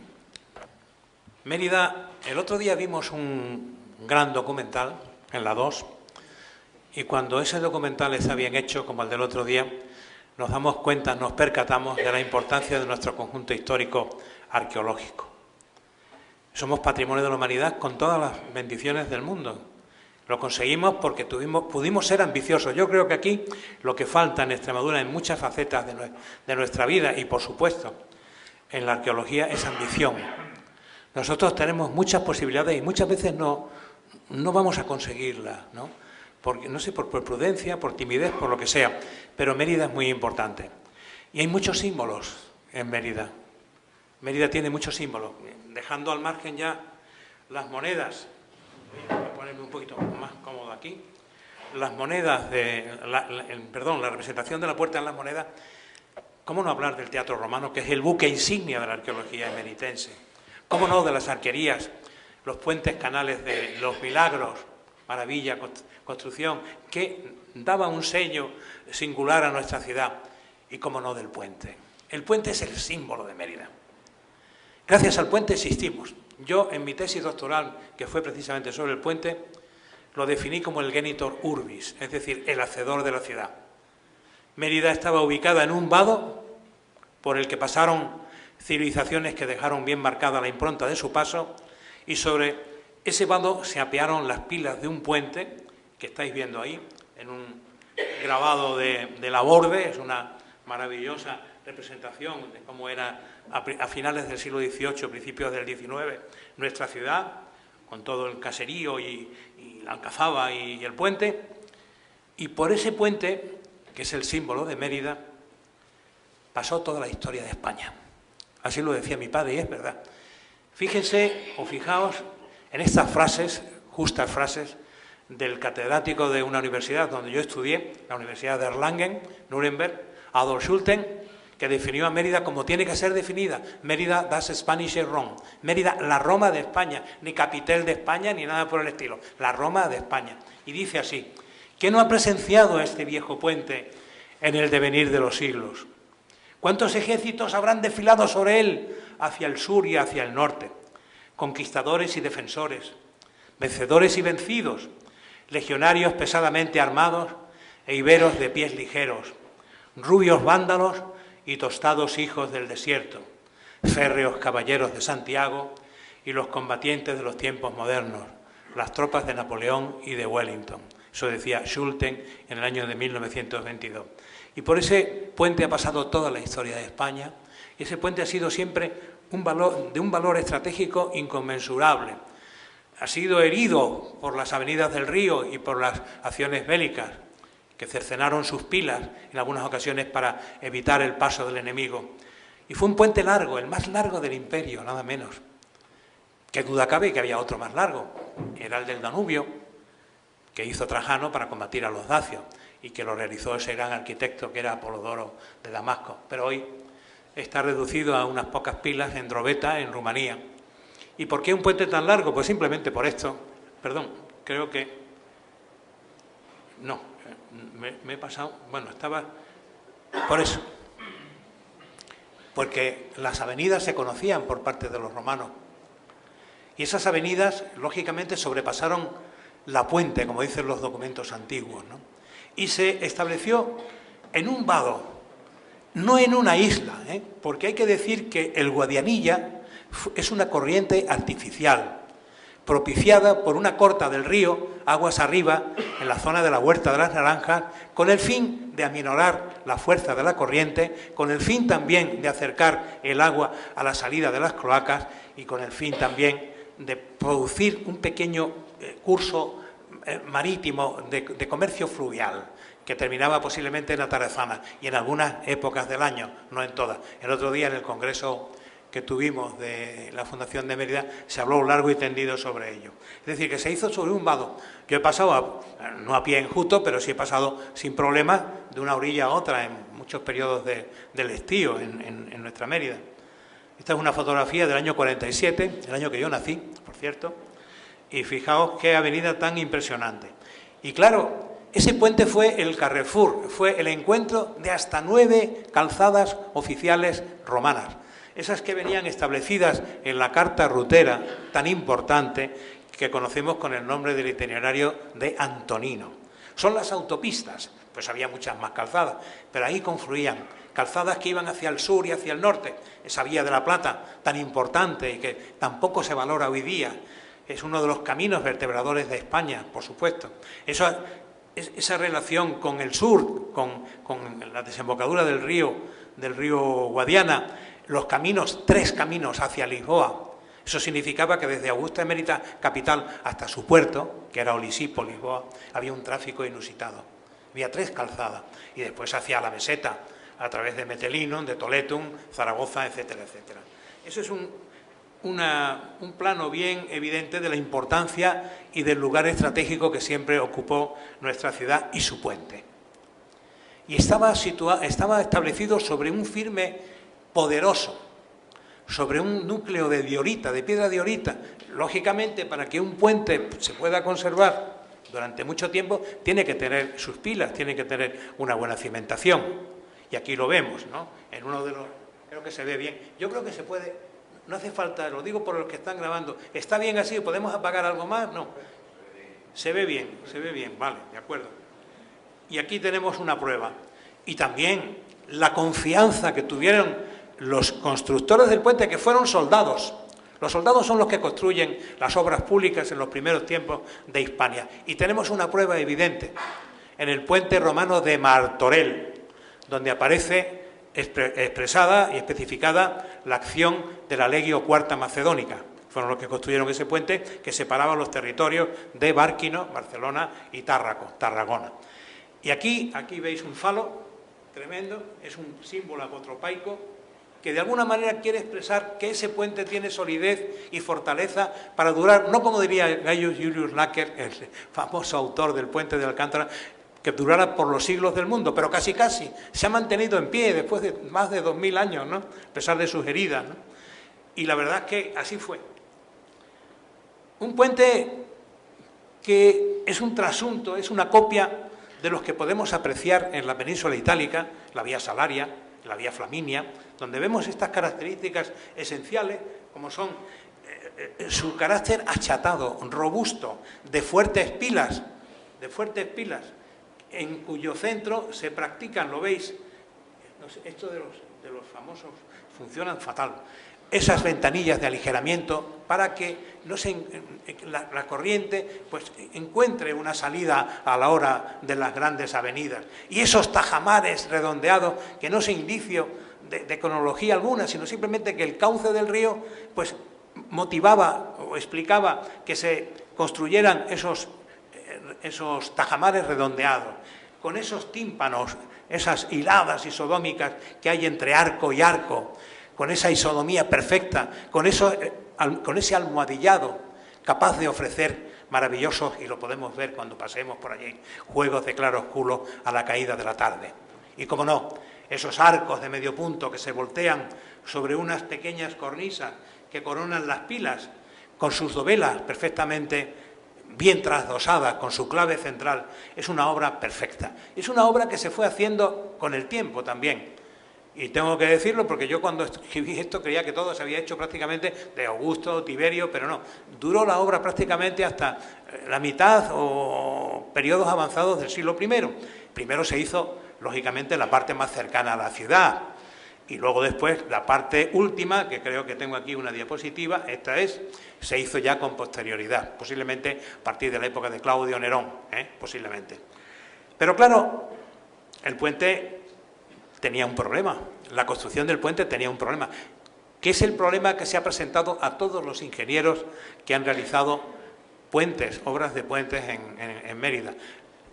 [SPEAKER 6] Mérida, el otro día vimos un gran documental en la 2 y cuando ese documental está bien hecho, como el del otro día, nos damos cuenta, nos percatamos de la importancia de nuestro conjunto histórico arqueológico. Somos patrimonio de la humanidad con todas las bendiciones del mundo. Lo conseguimos porque pudimos ser ambiciosos. Yo creo que aquí lo que falta en Extremadura, en muchas facetas de nuestra vida y, por supuesto, en la arqueología, es ambición. Nosotros tenemos muchas posibilidades y muchas veces no vamos a conseguirlas, ¿no? Porque, no sé, por prudencia, por timidez, por lo que sea. Pero Mérida es muy importante. Y hay muchos símbolos en Mérida. Mérida tiene muchos símbolos. Dejando al margen ya las monedas. Voy a ponerme un poquito más cómodo aquí. Las monedas, la representación de la puerta en las monedas. ¿Cómo no hablar del teatro romano, que es el buque insignia de la arqueología emeritense? ¿Cómo no de las arquerías, los puentes canales de los Milagros, maravilla, construcción, que daba un sello singular a nuestra ciudad? Y cómo no del puente. El puente es el símbolo de Mérida. Gracias al puente existimos. Yo, en mi tesis doctoral, que fue precisamente sobre el puente, lo definí como el genitor urbis, es decir, el hacedor de la ciudad. Mérida estaba ubicada en un vado por el que pasaron civilizaciones que dejaron bien marcada la impronta de su paso, y sobre ese vado se apearon las pilas de un puente, que estáis viendo ahí, en un grabado de Laborde. Es una maravillosa representación de cómo era a finales del siglo XVIII, principios del XIX, nuestra ciudad, con todo el caserío y la alcazaba y el puente. Y por ese puente, que es el símbolo de Mérida, pasó toda la historia de España. Así lo decía mi padre y es verdad. Fíjense o fijaos en estas frases justas frases del catedrático de una universidad donde yo estudié, la Universidad de Erlangen, Nuremberg, Adolf Schulten, que definió a Mérida como tiene que ser definida. Mérida, das Spanische Rom. Mérida, la Roma de España, ni capital de España, ni nada por el estilo. La Roma de España. Y dice así: ¿qué no ha presenciado este viejo puente en el devenir de los siglos? ¿Cuántos ejércitos habrán desfilado sobre él hacia el sur y hacia el norte? Conquistadores y defensores, vencedores y vencidos, legionarios pesadamente armados e iberos de pies ligeros, rubios vándalos y tostados hijos del desierto, férreos caballeros de Santiago y los combatientes de los tiempos modernos, las tropas de Napoleón y de Wellington. Eso decía Schulten en el año de 1922. Y por ese puente ha pasado toda la historia de España, y ese puente ha sido siempre de un valor estratégico inconmensurable. Ha sido herido por las avenidas del río y por las acciones bélicas, que cercenaron sus pilas en algunas ocasiones para evitar el paso del enemigo. Y fue un puente largo, el más largo del imperio, nada menos. ¿Qué duda cabe que había otro más largo? Era el del Danubio, que hizo Trajano para combatir a los dacios y que lo realizó ese gran arquitecto que era Apolodoro de Damasco. Pero hoy está reducido a unas pocas pilas en Drobeta, en Rumanía. ¿Y por qué un puente tan largo? Pues simplemente por esto. Perdón, creo que... No, me he pasado... Bueno, estaba... Por eso. Porque las avenidas se conocían por parte de los romanos. Y esas avenidas, lógicamente, sobrepasaron la puente, como dicen los documentos antiguos, ¿no? Y se estableció en un vado, no en una isla, porque hay que decir que el Guadianilla es una corriente artificial, propiciada por una corta del río, aguas arriba, en la zona de la Huerta de las Naranjas, con el fin de aminorar la fuerza de la corriente, con el fin también de acercar el agua a la salida de las cloacas y con el fin también de producir un pequeño curso marítimo de comercio fluvial, que terminaba posiblemente en Atarazanas y en algunas épocas del año, no en todas. El otro día en el congreso que tuvimos de la Fundación de Mérida se habló largo y tendido sobre ello. Es decir, que se hizo sobre un vado. Yo he pasado, no a pie enjuto, pero sí he pasado sin problemas de una orilla a otra en muchos periodos del estío en nuestra Mérida. Esta es una fotografía del año 47, el año que yo nací, por cierto, y fijaos qué avenida tan impresionante. Y claro, ese puente fue el Carrefour, fue el encuentro de hasta 9 calzadas oficiales romanas, esas que venían establecidas en la carta rutera tan importante que conocemos con el nombre del itinerario de Antonino. Son las autopistas, pues había muchas más calzadas, pero ahí confluían calzadas que iban hacia el sur y hacia el norte, esa vía de la Plata tan importante y que tampoco se valora hoy día. Es uno de los caminos vertebradores de España, por supuesto. Esa relación con el sur, con la desembocadura del río Guadiana, los caminos, 3 caminos hacia Lisboa. Eso significaba que desde Augusta Emérita capital hasta su puerto, que era Olisipo, Lisboa, había un tráfico inusitado. Había 3 calzadas. Y después hacia la meseta, a través de Metelino, de Toletum, Zaragoza, etcétera, etcétera. Eso es un plano bien evidente de la importancia y del lugar estratégico que siempre ocupó nuestra ciudad y su puente. Y estaba establecido sobre un firme poderoso, sobre un núcleo de diorita, de piedra diorita. Lógicamente, para que un puente se pueda conservar durante mucho tiempo, tiene que tener sus pilas, tiene que tener una buena cimentación. Y aquí lo vemos, ¿no? En uno de los... Creo que se ve bien. Yo creo que se puede... No hace falta, lo digo por los que están grabando. ¿Está bien así? ¿Podemos apagar algo más? No. Se ve bien, vale, de acuerdo. Y aquí tenemos una prueba. Y también la confianza que tuvieron los constructores del puente, que fueron soldados. Los soldados son los que construyen las obras públicas en los primeros tiempos de Hispania. Y tenemos una prueba evidente en el puente romano de Martorell, donde aparece expresada y especificada la acción de la Legio Cuarta Macedónica. Fueron los que construyeron ese puente que separaba los territorios de Bárquino, Barcelona y Tarragona. Y aquí veis un falo tremendo, es un símbolo apotropaico que de alguna manera quiere expresar que ese puente tiene solidez y fortaleza para durar, no como diría Gaius Julius Lacker, el famoso autor del Puente de Alcántara, que durara por los siglos del mundo, pero casi se ha mantenido en pie después de más de 2000 años, ¿no? A pesar de sus heridas, ¿no? Y la verdad es que así fue. Un puente que es un trasunto, es una copia de los que podemos apreciar en la península itálica, la vía Salaria, la vía Flaminia, donde vemos estas características esenciales, como son su carácter achatado, robusto, de fuertes pilas, en cuyo centro se practican, lo veis, esto de los famosos funcionan fatal, esas ventanillas de aligeramiento para que no la corriente pues encuentre una salida a la hora de las grandes avenidas. Y esos tajamares redondeados, que no es indicio de cronología alguna, sino simplemente que el cauce del río pues motivaba o explicaba que se construyeran esos tajamares redondeados, con esos tímpanos, esas hiladas isodómicas que hay entre arco y arco, con esa isodomía perfecta, con ese almohadillado capaz de ofrecer maravillosos, y lo podemos ver cuando pasemos por allí, juegos de claroscuro a la caída de la tarde. Y como no, esos arcos de medio punto que se voltean sobre unas pequeñas cornisas que coronan las pilas, con sus dovelas perfectamente bien trasdosadas, con su clave central, es una obra perfecta. Es una obra que se fue haciendo con el tiempo también. Y tengo que decirlo porque yo cuando escribí esto creía que todo se había hecho prácticamente de Augusto, Tiberio, pero no. Duró la obra prácticamente hasta la mitad o periodos avanzados del siglo I. Primero se hizo, lógicamente, la parte más cercana a la ciudad. Y luego después la parte última, que creo que tengo aquí una diapositiva, se hizo ya con posterioridad, posiblemente a partir de la época de Claudio Nerón, posiblemente. Pero claro, el puente tenía un problema, la construcción del puente tenía un problema, que es el problema que se ha presentado a todos los ingenieros que han realizado puentes, obras de puentes en Mérida.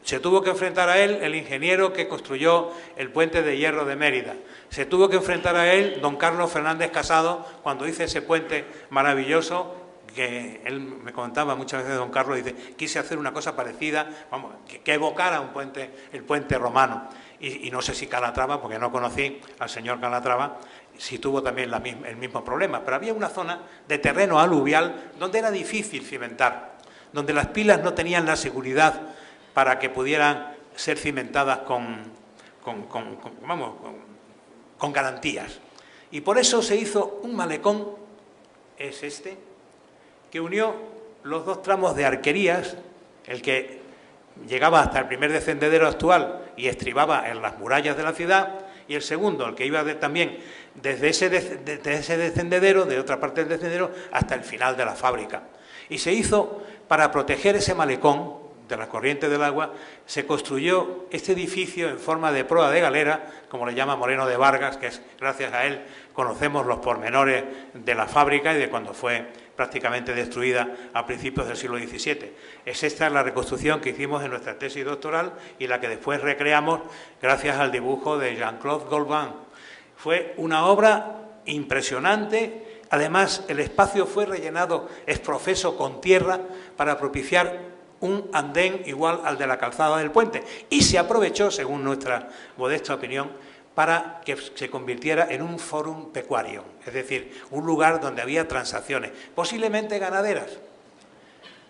[SPEAKER 6] Se tuvo que enfrentar a él el ingeniero que construyó el puente de hierro de Mérida. Se tuvo que enfrentar a él don Carlos Fernández Casado cuando hizo ese puente maravilloso, que él me comentaba muchas veces, don Carlos, dice, quise hacer una cosa parecida, vamos, que evocara un puente, el puente romano. Y no sé si Calatrava, porque no conocí al señor Calatrava, si tuvo también el mismo problema. Pero había una zona de terreno aluvial donde era difícil cimentar, donde las pilas no tenían la seguridad para que pudieran ser cimentadas con garantías. Y por eso se hizo un malecón, es este, que unió los dos tramos de Arquerías, el que llegaba hasta el primer descendedero actual y estribaba en las murallas de la ciudad, y el segundo, el que iba también desde ese descendedero, de otra parte del descendedero, hasta el final de la fábrica. Y se hizo para proteger ese malecón de la corriente del agua, se construyó este edificio en forma de proa de galera, como le llama Moreno de Vargas, que es gracias a él conocemos los pormenores de la fábrica y de cuando fue prácticamente destruida a principios del siglo XVII. Esta es la reconstrucción que hicimos en nuestra tesis doctoral y la que después recreamos gracias al dibujo de Jean-Claude Golbin. Fue una obra impresionante, además el espacio fue rellenado ex profeso con tierra para propiciar un andén igual al de la calzada del puente y se aprovechó, según nuestra modesta opinión, para que se convirtiera en un fórum pecuario, es decir, un lugar donde había transacciones, posiblemente ganaderas.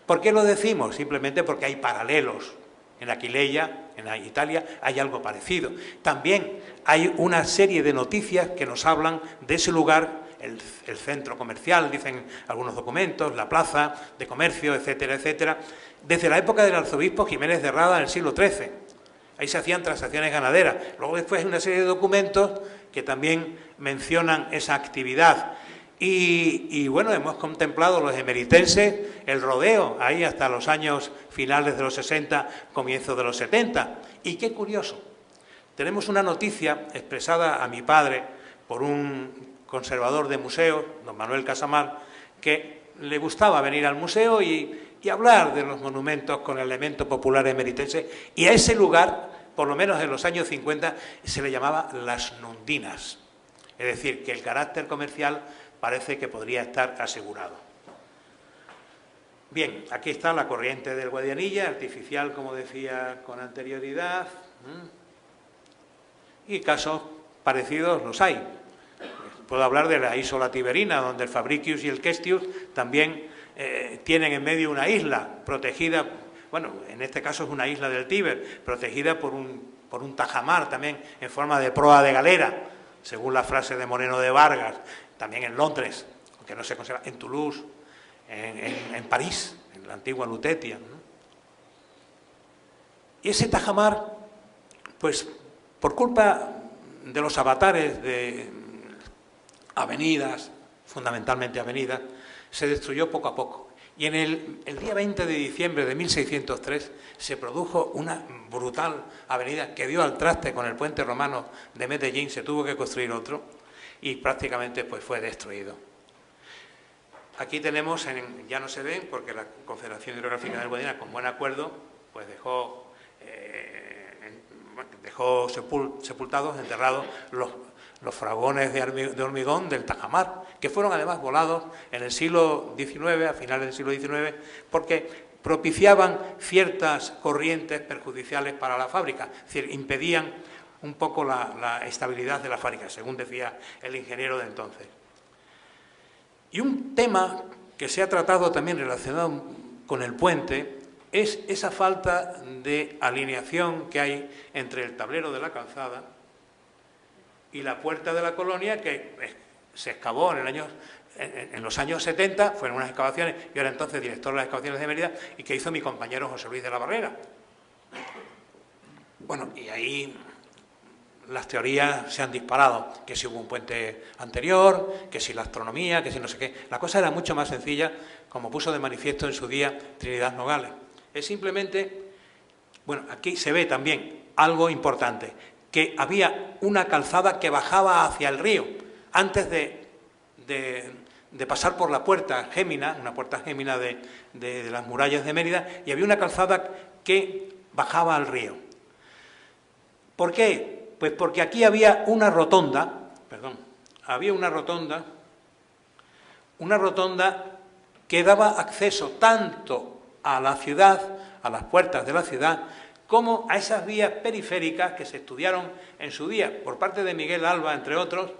[SPEAKER 6] ¿Por qué lo decimos? Simplemente porque hay paralelos. En Aquileia, en Italia, hay algo parecido. También hay una serie de noticias que nos hablan de ese lugar, el centro comercial, dicen algunos documentos, la plaza de comercio, etcétera, etcétera, desde la época del arzobispo Jiménez de Rada en el siglo XIII. Ahí se hacían transacciones ganaderas. Luego después hay una serie de documentos que también mencionan esa actividad. Y bueno, hemos contemplado los emeritenses, el rodeo, ahí hasta los años finales de los 60, comienzos de los 70. Y qué curioso, tenemos una noticia expresada a mi padre por un conservador de museos, don Manuel Casamar, que le gustaba venir al museo y hablar de los monumentos con elemento popular emeritense, y a ese lugar, por lo menos en los años 50, se le llamaba Las Nundinas. Es decir, que el carácter comercial parece que podría estar asegurado. Bien, aquí está la corriente del Guadianilla, artificial, como decía con anterioridad, y casos parecidos los hay. Puedo hablar de la Isola Tiberina, donde el Fabricius y el Questius también tienen en medio una isla protegida, bueno, en este caso es una isla del Tíber, protegida por un tajamar también en forma de proa de galera, según la frase de Moreno de Vargas, también en Londres, aunque no se conserva, en Toulouse, en París, en la antigua Lutetia, ¿no? Y ese tajamar, pues por culpa de los avatares de avenidas, fundamentalmente avenidas, se destruyó poco a poco. Y en el día 20 de diciembre de 1603 se produjo una brutal avenida que dio al traste con el puente romano de Medellín, se tuvo que construir otro y prácticamente pues fue destruido. Aquí tenemos, ya no se ven porque la Confederación Hidrográfica del Guadiana, con buen acuerdo, pues dejó sepultados, enterrados los fragones de hormigón del tajamar, que fueron además volados en el siglo XIX, a finales del siglo XIX, porque propiciaban ciertas corrientes perjudiciales para la fábrica, es decir, impedían un poco la estabilidad de la fábrica, según decía el ingeniero de entonces. Y un tema que se ha tratado también relacionado con el puente es esa falta de alineación que hay entre el tablero de la calzada y la puerta de la colonia, que se excavó en los años 70, fueron unas excavaciones, yo era entonces director de las excavaciones de Mérida, y que hizo mi compañero José Luis de la Barrera. Bueno, y ahí las teorías se han disparado, que si hubo un puente anterior, que si la astronomía, que si no sé qué. La cosa era mucho más sencilla, como puso de manifiesto en su día Trinidad Nogales. Es simplemente, bueno, aquí se ve también algo importante, que había una calzada que bajaba hacia el río, antes de pasar por la puerta Gémina, una puerta Gémina de las murallas de Mérida, y había una calzada que bajaba al río. ¿Por qué? Pues porque aquí había una rotonda, una rotonda que daba acceso tanto a la ciudad, a las puertas de la ciudad, como a esas vías periféricas que se estudiaron en su día por parte de Miguel Alba, entre otros,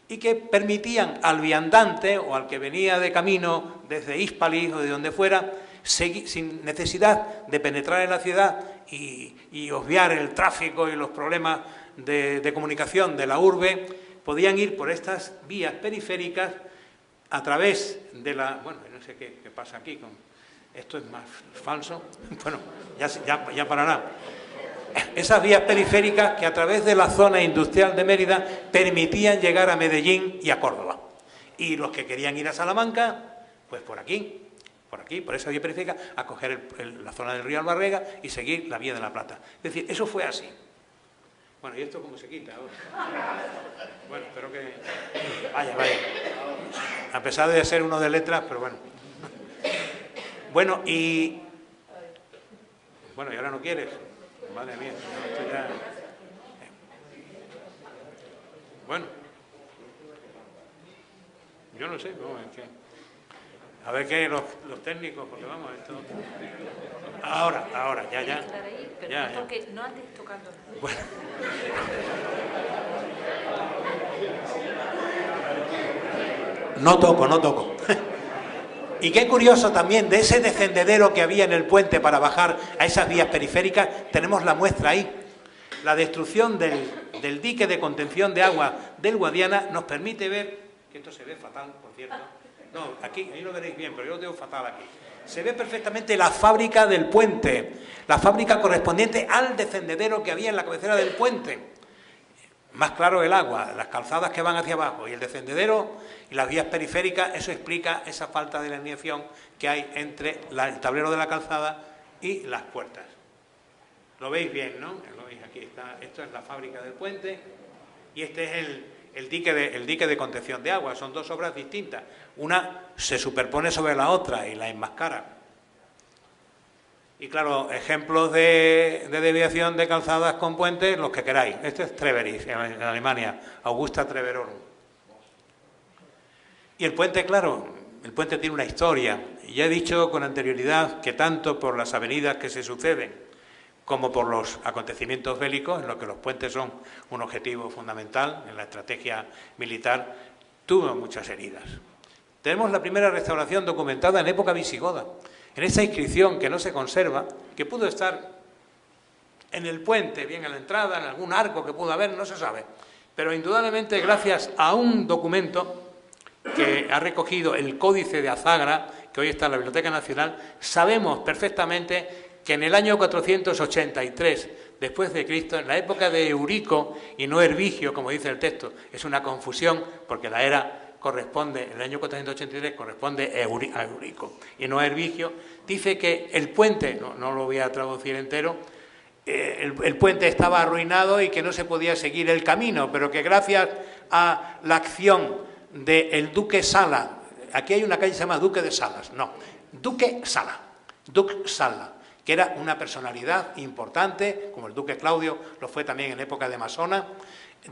[SPEAKER 6] y que permitían al viandante o al que venía de camino desde Hispalis o de donde fuera, sin necesidad de penetrar en la ciudad y obviar el tráfico y los problemas de comunicación de la urbe, podían ir por estas vías periféricas a través de la... Bueno, no sé qué pasa aquí con... Esto es más falso. Bueno, ya parará. Esas vías periféricas que a través de la zona industrial de Mérida permitían llegar a Medellín y a Córdoba. Y los que querían ir a Salamanca, pues por aquí, por esa vía periférica, a coger la zona del río Albarrega y seguir la vía de la Plata. Es decir, eso fue así. Bueno, ¿y esto cómo se quita ahora? Bueno, espero que... Vaya. A pesar de ser uno de letras, pero bueno. Bueno, y ahora no quieres. Madre mía, esto ya... Bueno, yo no sé, no, es que... A ver qué los técnicos, porque vamos, esto... Ahora, ya.
[SPEAKER 1] Pero
[SPEAKER 6] Ya.
[SPEAKER 1] porque no andes tocando.
[SPEAKER 6] Bueno. No toco. Y qué curioso también, de ese descendedero que había en el puente para bajar a esas vías periféricas, tenemos la muestra ahí. La destrucción del dique de contención de agua del Guadiana nos permite ver, que esto se ve fatal, por cierto. No, ahí lo veréis bien, pero yo lo tengo fatal aquí. Se ve perfectamente la fábrica del puente, la fábrica correspondiente al descendedero que había en la cabecera del puente. Más claro el agua, las calzadas que van hacia abajo y el descendedero y las vías periféricas, eso explica esa falta de alineación que hay entre el tablero de la calzada y las puertas. Lo veis bien, ¿no? Lo veis, aquí está, esto es la fábrica del puente y este es el dique de contención de agua. Son dos obras distintas. Una se superpone sobre la otra y la enmascara. Y claro, ejemplos de desviación de calzadas con puentes, los que queráis. Este es Treveris, en Alemania, Augusta Treverorum. Y el puente, claro, el puente tiene una historia. Y ya he dicho con anterioridad que tanto por las avenidas que se suceden como por los acontecimientos bélicos, en los que los puentes son un objetivo fundamental en la estrategia militar, tuvo muchas heridas. Tenemos la primera restauración documentada en época visigoda, en esa inscripción que no se conserva, que pudo estar en el puente, bien en la entrada, en algún arco que pudo haber, no se sabe. Pero indudablemente gracias a un documento que ha recogido el Códice de Azagra, que hoy está en la Biblioteca Nacional, sabemos perfectamente que en el año 483 después de Cristo, en la época de Eurico y no Hervigio, como dice el texto, es una confusión porque la era corresponde, el año 483 corresponde a Eurico y no a Hervigio, dice que el puente, no lo voy a traducir entero, el puente estaba arruinado y que no se podía seguir el camino, pero que gracias a la acción del duque Sala, aquí hay una calle que se llama Duque de Salas, no, Duque Sala, que era una personalidad importante, como el duque Claudio lo fue también en época de Masona,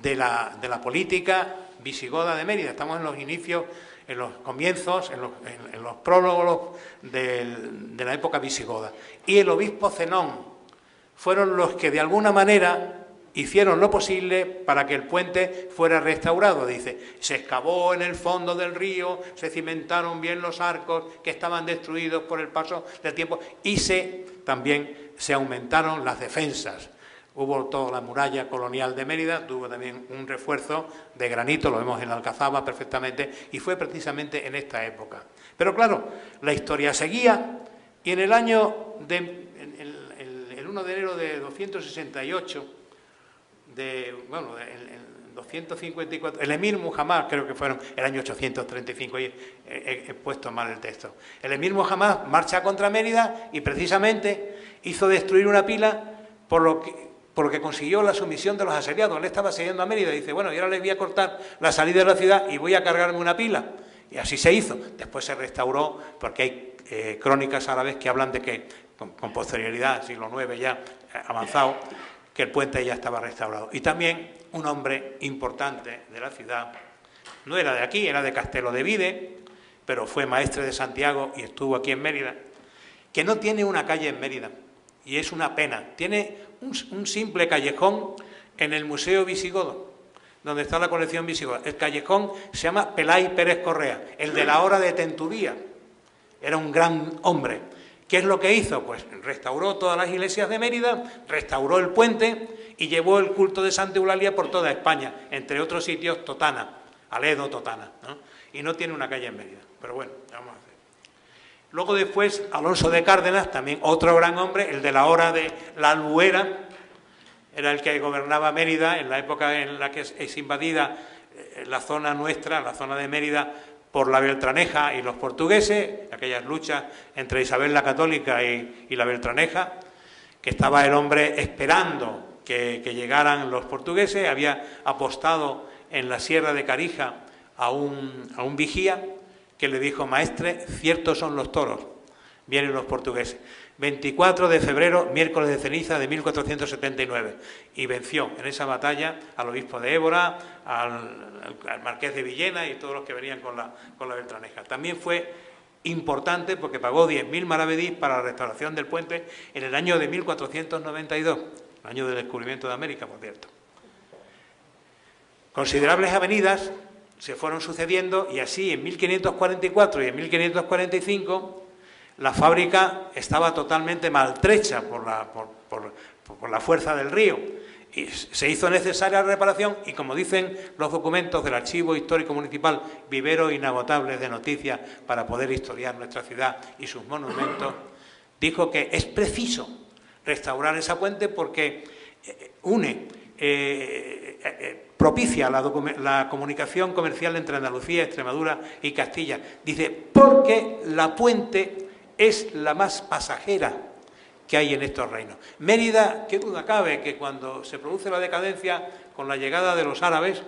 [SPEAKER 6] de la política visigoda de Mérida. Estamos en los inicios, en los comienzos, en los prólogos de la época visigoda. Y el obispo Zenón fueron los que de alguna manera hicieron lo posible para que el puente fuera restaurado. Dice, se excavó en el fondo del río, se cimentaron bien los arcos que estaban destruidos por el paso del tiempo y también se aumentaron las defensas. Hubo toda la muralla colonial de Mérida, tuvo también un refuerzo de granito, lo vemos en la Alcazaba perfectamente, y fue precisamente en esta época. Pero claro, la historia seguía y en el año, el 1 de enero de 268, el 254, el emir Muhammad, creo que fueron el año 835, y he puesto mal el texto. El emir Muhammad marcha contra Mérida y precisamente hizo destruir una pila por lo que consiguió la sumisión de los asediados. Él estaba asediando a Mérida y dice, bueno, y ahora les voy a cortar la salida de la ciudad y voy a cargarme una pila. Y así se hizo. Después se restauró, porque hay crónicas árabes que hablan de que, con posterioridad, siglo IX ya avanzado, que el puente ya estaba restaurado. Y también un hombre importante de la ciudad, no era de aquí, era de Castelo de Vide, pero fue maestre de Santiago y estuvo aquí en Mérida, que no tiene una calle en Mérida, y es una pena. Tiene un simple callejón en el Museo Visigodo, donde está la colección visigoda. El callejón se llama Pelay Pérez Correa, el de la hora de Tentudía. Era un gran hombre. ¿Qué es lo que hizo? Pues restauró todas las iglesias de Mérida, restauró el puente y llevó el culto de Santa Eulalia por toda España, entre otros sitios Totana, Aledo, Totana, ¿no? Y no tiene una calle en Mérida, pero bueno, vamos a hacer. Luego después, Alonso de Cárdenas, también otro gran hombre, el de la hora de la Albuera, era el que gobernaba Mérida en la época en la que es invadida la zona nuestra, la zona de Mérida, por la Beltraneja y los portugueses, aquellas luchas entre Isabel la Católica y la Beltraneja, que estaba el hombre esperando que llegaran los portugueses, había apostado en la Sierra de Carija a un vigía que le dijo, maestre, ciertos son los toros, vienen los portugueses. 24 de febrero, miércoles de ceniza de 1479, y venció en esa batalla al obispo de Évora, al marqués de Villena y todos los que venían con la Beltraneja. También fue importante porque pagó 10.000 maravedís para la restauración del puente en el año de 1492, el año del descubrimiento de América, por cierto. Considerables avenidas se fueron sucediendo y así en 1544 y en 1545 la fábrica estaba totalmente maltrecha por la fuerza del río y se hizo necesaria la reparación y, como dicen los documentos del Archivo Histórico Municipal, vivero inagotable de noticias para poder historiar nuestra ciudad y sus monumentos, dijo que es preciso restaurar esa puente porque propicia la comunicación comercial entre Andalucía, Extremadura y Castilla. Dice, porque la puente es la más pasajera que hay en estos reinos. Mérida, qué duda cabe que cuando se produce la decadencia con la llegada de los árabes,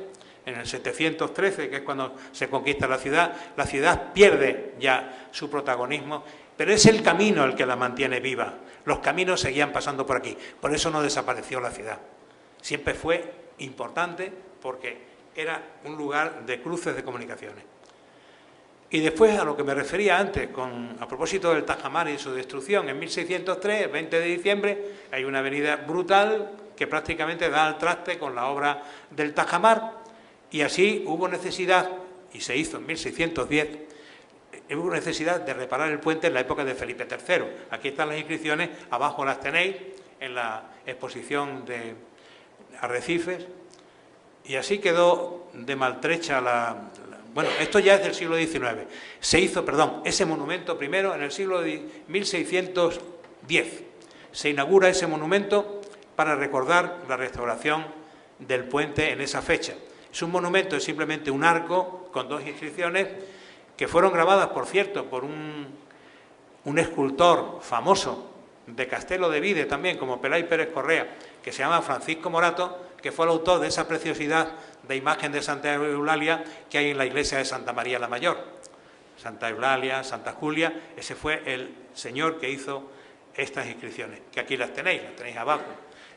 [SPEAKER 6] en el 713, que es cuando se conquista la ciudad pierde ya su protagonismo, pero es el camino el que la mantiene viva. Los caminos seguían pasando por aquí, por eso no desapareció la ciudad. Siempre fue importante porque era un lugar de cruces de comunicaciones. Y después, a lo que me refería antes, a propósito del Tajamar y su destrucción, en 1603, el 20 de diciembre, hay una avenida brutal que prácticamente da al traste con la obra del Tajamar, y así hubo necesidad, y se hizo en 1610, hubo necesidad de reparar el puente en la época de Felipe III. Aquí están las inscripciones, abajo las tenéis, en la exposición de Arrecifes, y así quedó de maltrecha bueno, esto ya es del siglo XIX. Se hizo, ese monumento primero en el siglo de 1610. Se inaugura ese monumento para recordar la restauración del puente en esa fecha. Es un monumento, es simplemente un arco con 2 inscripciones que fueron grabadas, por cierto, por un escultor famoso de Castelo de Vide también, como Pelay Pérez Correa, que se llama Francisco Morato, que fue el autor de esa preciosidad de imagen de Santa Eulalia que hay en la iglesia de Santa María la Mayor. Santa Eulalia, Santa Julia, ese fue el señor que hizo estas inscripciones, que aquí las tenéis abajo.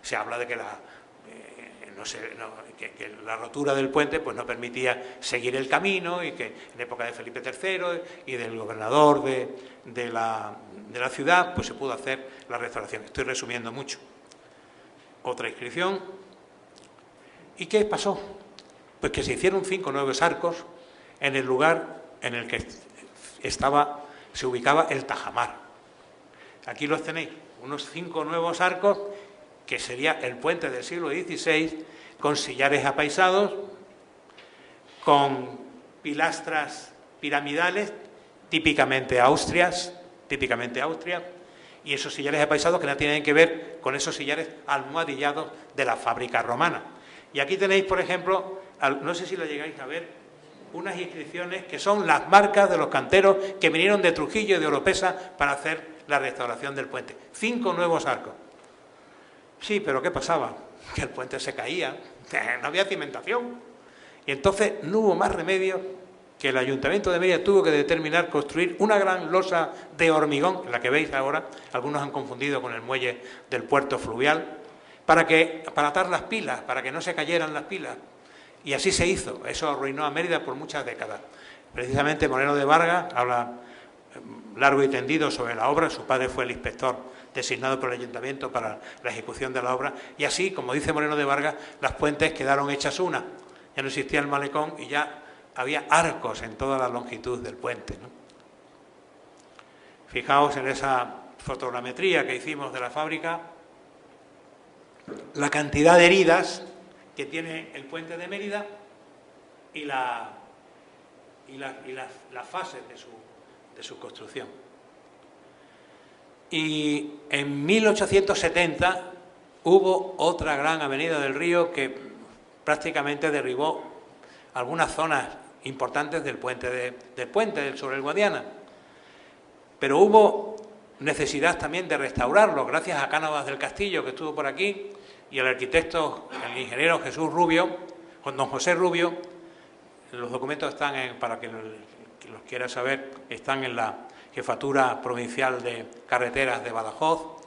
[SPEAKER 6] Se habla de que que la rotura del puente pues no permitía seguir el camino, y que en época de Felipe III y del gobernador de la ciudad pues se pudo hacer la restauración. Estoy resumiendo mucho. Otra inscripción. ¿Y qué pasó? Pues que se hicieron 5 nuevos arcos en el lugar en el que se ubicaba el Tajamar. Aquí los tenéis, unos 5 nuevos arcos, que sería el puente del siglo XVI, con sillares apaisados, con pilastras piramidales, típicamente austrias, y esos sillares apaisados que nada tienen que ver con esos sillares almohadillados de la fábrica romana. Y aquí tenéis, por ejemplo, no sé si lo llegáis a ver, unas inscripciones que son las marcas de los canteros que vinieron de Trujillo y de Oropesa para hacer la restauración del puente. 5 nuevos arcos. Sí, pero ¿qué pasaba? Que el puente se caía, no había cimentación. Y entonces no hubo más remedio que el Ayuntamiento de Mérida tuvo que determinar construir una gran losa de hormigón, la que veis ahora, algunos han confundido con el muelle del puerto fluvial, para atar las pilas, para que no se cayeran las pilas. Y así se hizo. Eso arruinó a Mérida por muchas décadas. Precisamente Moreno de Vargas habla largo y tendido sobre la obra. Su padre fue el inspector designado por el ayuntamiento para la ejecución de la obra. Y así, como dice Moreno de Vargas, las puentes quedaron hechas una. Ya no existía el malecón y ya había arcos en toda la longitud del puente, ¿no? Fijaos en esa fotogrametría que hicimos de la fábrica, la cantidad de heridas que tiene el puente de Mérida y las fases de su construcción. Y en 1870 hubo otra gran avenida del río que prácticamente derribó algunas zonas importantes del puente sobre el Guadiana. Pero hubo necesidad también de restaurarlo, gracias a Cánovas del Castillo, que estuvo por aquí, y el arquitecto, el ingeniero Jesús Rubio, con don José Rubio. Los documentos están, para que los quiera saber, están en la Jefatura Provincial de Carreteras de Badajoz.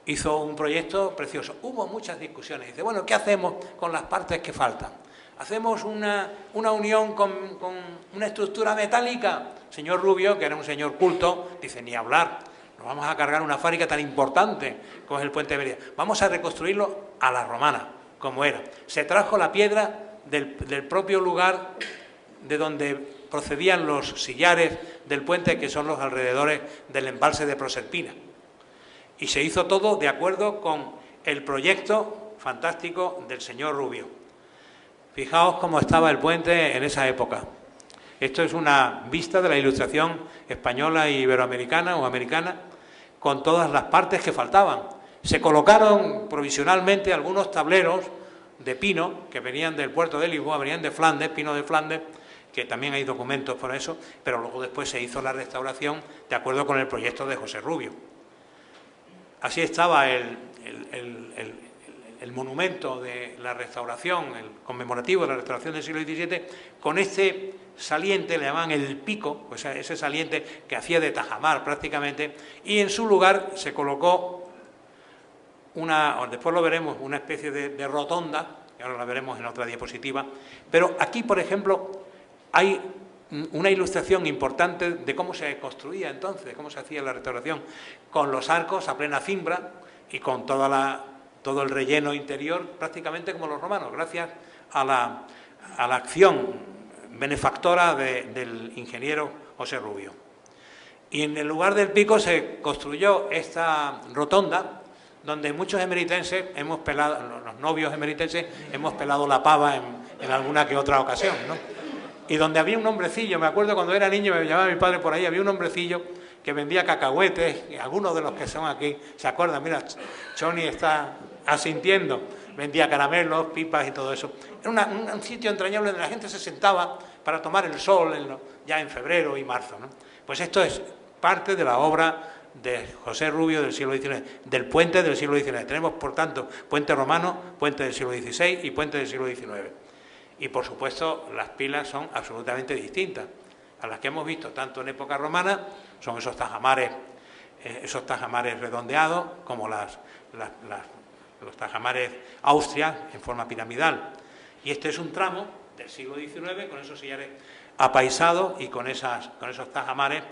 [SPEAKER 6] Hizo un proyecto precioso. Hubo muchas discusiones. Dice, bueno, ¿qué hacemos con las partes que faltan? ¿Hacemos una unión con una estructura metálica? Señor Rubio, que era un señor culto, dice, ni hablar. Nos vamos a cargar una fábrica tan importante como es el puente de Mérida. Vamos a reconstruirlo a la romana, como era. Se trajo la piedra del propio lugar de donde procedían los sillares del puente, que son los alrededores del embalse de Proserpina. Y se hizo todo de acuerdo con el proyecto fantástico del señor Rubio. Fijaos cómo estaba el puente en esa época. Esto es una vista de la Ilustración española y iberoamericana o americana, con todas las partes que faltaban. Se colocaron provisionalmente algunos tableros de pino que venían del puerto de Lisboa, venían de Flandes, pino de Flandes, que también hay documentos por eso, pero luego después se hizo la restauración de acuerdo con el proyecto de José Rubio. Así estaba el monumento de la restauración, el conmemorativo de la restauración del siglo XVII, con este saliente, le llamaban el pico, pues ese saliente que hacía de tajamar prácticamente, y en su lugar se colocó después lo veremos, una especie de rotonda, que ahora la veremos en otra diapositiva, pero aquí, por ejemplo, hay una ilustración importante de cómo se construía entonces, de cómo se hacía la restauración, con los arcos a plena cimbra y con todo el relleno interior prácticamente como los romanos, gracias a la acción benefactora del ingeniero José Rubio. Y en el lugar del pico se construyó esta rotonda donde muchos emeritenses hemos pelado, los novios emeritenses hemos pelado la pava en alguna que otra ocasión, ¿no? Y donde había un hombrecillo, me acuerdo cuando era niño, me llamaba mi padre por ahí, había un hombrecillo que vendía cacahuetes, y algunos de los que son aquí se acuerdan, mira, Choni está asintiendo, vendía caramelos, pipas y todo eso. Era un sitio entrañable donde la gente se sentaba para tomar el sol ya en febrero y marzo, ¿no? Pues esto es parte de la obra de José Rubio del siglo XIX, del puente del siglo XIX. Tenemos, por tanto, puente romano, puente del siglo XVI y puente del siglo XIX. Y, por supuesto, las pilas son absolutamente distintas a las que hemos visto tanto en época romana, son esos tajamares redondeados, como los tajamares Austria en forma piramidal. Y este es un tramo del siglo XIX con esos sillares apaisados y con esos tajamares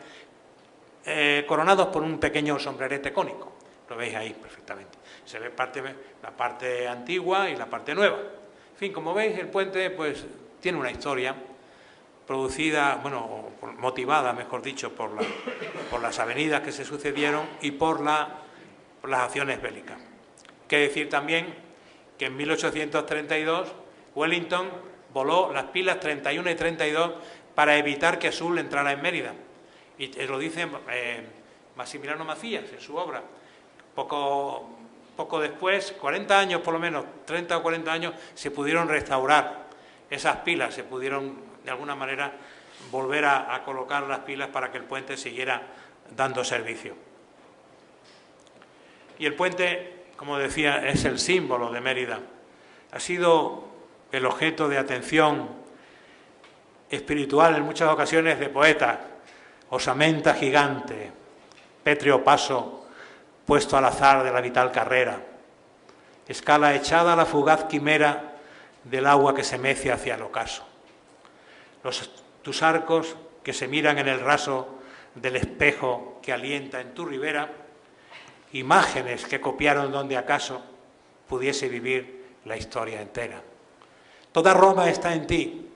[SPEAKER 6] coronados por un pequeño sombrerete cónico. Lo veis ahí perfectamente. Se ve la parte antigua y la parte nueva. En fin, como veis, el puente pues tiene una historia producida, bueno, motivada, mejor dicho, por las avenidas que se sucedieron y por las acciones bélicas. Hay que decir también que en 1832 Wellington voló las pilas 31 y 32 para evitar que Soult entrara en Mérida. Y lo dice Maximiliano Macías en su obra. Poco después, 40 años por lo menos, 30 o 40 años, se pudieron restaurar esas pilas, se pudieron de alguna manera volver a colocar las pilas para que el puente siguiera dando servicio. Y el puente, como decía, es el símbolo de Mérida. Ha sido el objeto de atención espiritual en muchas ocasiones de poetas. Osamenta gigante, pétreo paso puesto al azar de la vital carrera, escala echada a la fugaz quimera del agua que se mece hacia el ocaso. Tus arcos que se miran en el raso del espejo que alienta en tu ribera, imágenes que copiaron donde acaso pudiese vivir la historia entera. Toda Roma está en ti,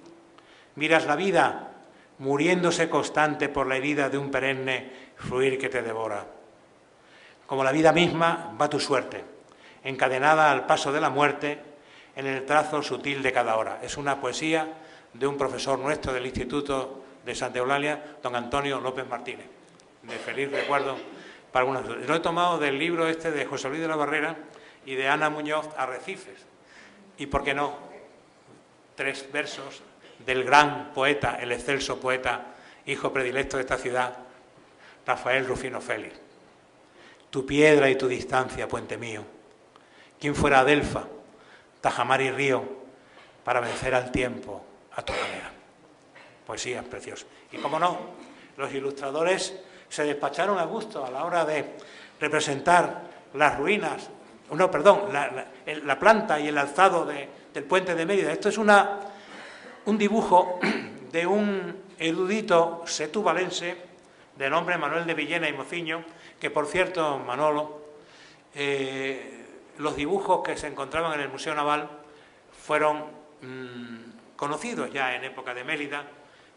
[SPEAKER 6] miras la vida muriéndose constante por la herida de un perenne fluir que te devora. Como la vida misma va tu suerte, encadenada al paso de la muerte en el trazo sutil de cada hora. Es una poesía de un profesor nuestro del Instituto de Santa Eulalia, don Antonio López Martínez, de feliz recuerdo para algunos. Lo he tomado del libro este de José Luis de la Barrera y de Ana Muñoz Arrecifes. Y, ¿por qué no?, 3 versos del gran poeta, el excelso poeta, hijo predilecto de esta ciudad, Rafael Rufino Félix. Tu piedra y tu distancia, puente mío. ¿Quién fuera Adelfa, tajamar y río, para vencer al tiempo a tu manera? Poesía preciosa. Y, como no, los ilustradores se despacharon a gusto a la hora de representar las ruinas, la planta y el alzado del puente de Mérida. Esto es un dibujo de un erudito setubalense de nombre Manuel de Villena y Mociño, que, por cierto, Manolo, los dibujos que se encontraban en el Museo Naval fueron conocidos ya en época de Mérida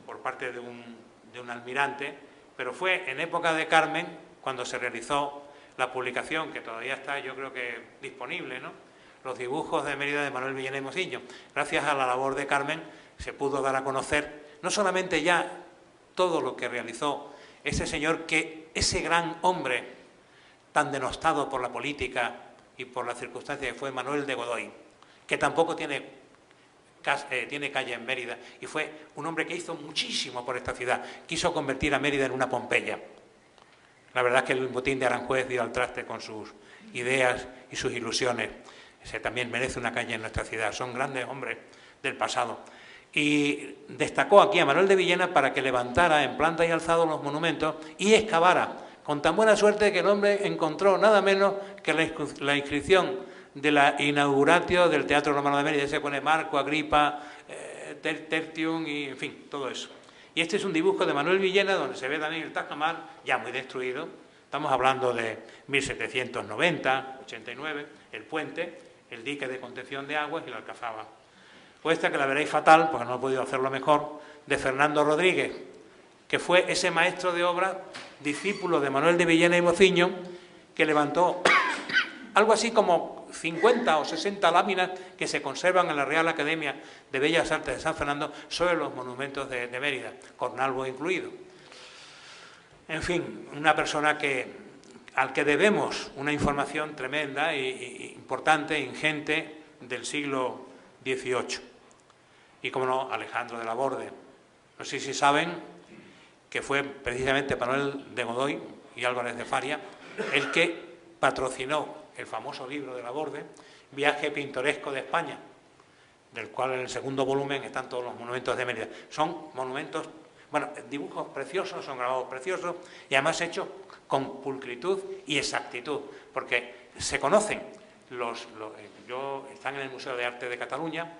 [SPEAKER 6] por parte de un almirante, pero fue en época de Carmen cuando se realizó la publicación, que todavía está, yo creo que disponible, ¿no?, los dibujos de Mérida de Manuel Villena y Mociño. Gracias a la labor de Carmen se pudo dar a conocer no solamente ya todo lo que realizó ese señor, ese gran hombre tan denostado por la política y por las circunstancias, que fue Manuel de Godoy, que tampoco tiene calle en Mérida, y fue un hombre que hizo muchísimo por esta ciudad. Quiso convertir a Mérida en una Pompeya. La verdad es que el botín de Aranjuez dio al traste con sus ideas y sus ilusiones. Ese también merece una calle en nuestra ciudad. Son grandes hombres del pasado. Y destacó aquí a Manuel de Villena para que levantara en planta y alzado los monumentos y excavara, con tan buena suerte que el hombre encontró nada menos que la inscripción de la inauguratio del Teatro Romano de Mérida. Se pone Marco, Agripa, Tertium y, en fin, todo eso. Y Y este es un dibujo de Manuel Villena, donde se ve también el Tajamar, ya muy destruido. Estamos hablando de 1790, 89, el puente, el dique de contención de aguas y la alcazaba. Pues esta, que la veréis fatal, porque no he podido hacerlo mejor, de Fernando Rodríguez, que fue ese maestro de obra, discípulo de Manuel de Villena y Mociño, que levantó algo así como 50 o 60 láminas que se conservan en la Real Academia de Bellas Artes de San Fernando sobre los monumentos de Mérida, Cornalvo incluido. En fin, una persona al que debemos una información tremenda e importante, ingente, del siglo XVIII. Y, como no, Alejandro de Laborde. No sé si saben que fue precisamente Manuel de Godoy y Álvarez de Faria el que patrocinó el famoso libro de Laborde, Viaje pintoresco de España, del cual en el segundo volumen están todos los monumentos de Mérida. Son monumentos, bueno, dibujos preciosos, son grabados preciosos y además hechos con pulcritud y exactitud, porque se conocen están en el Museo de Arte de Cataluña,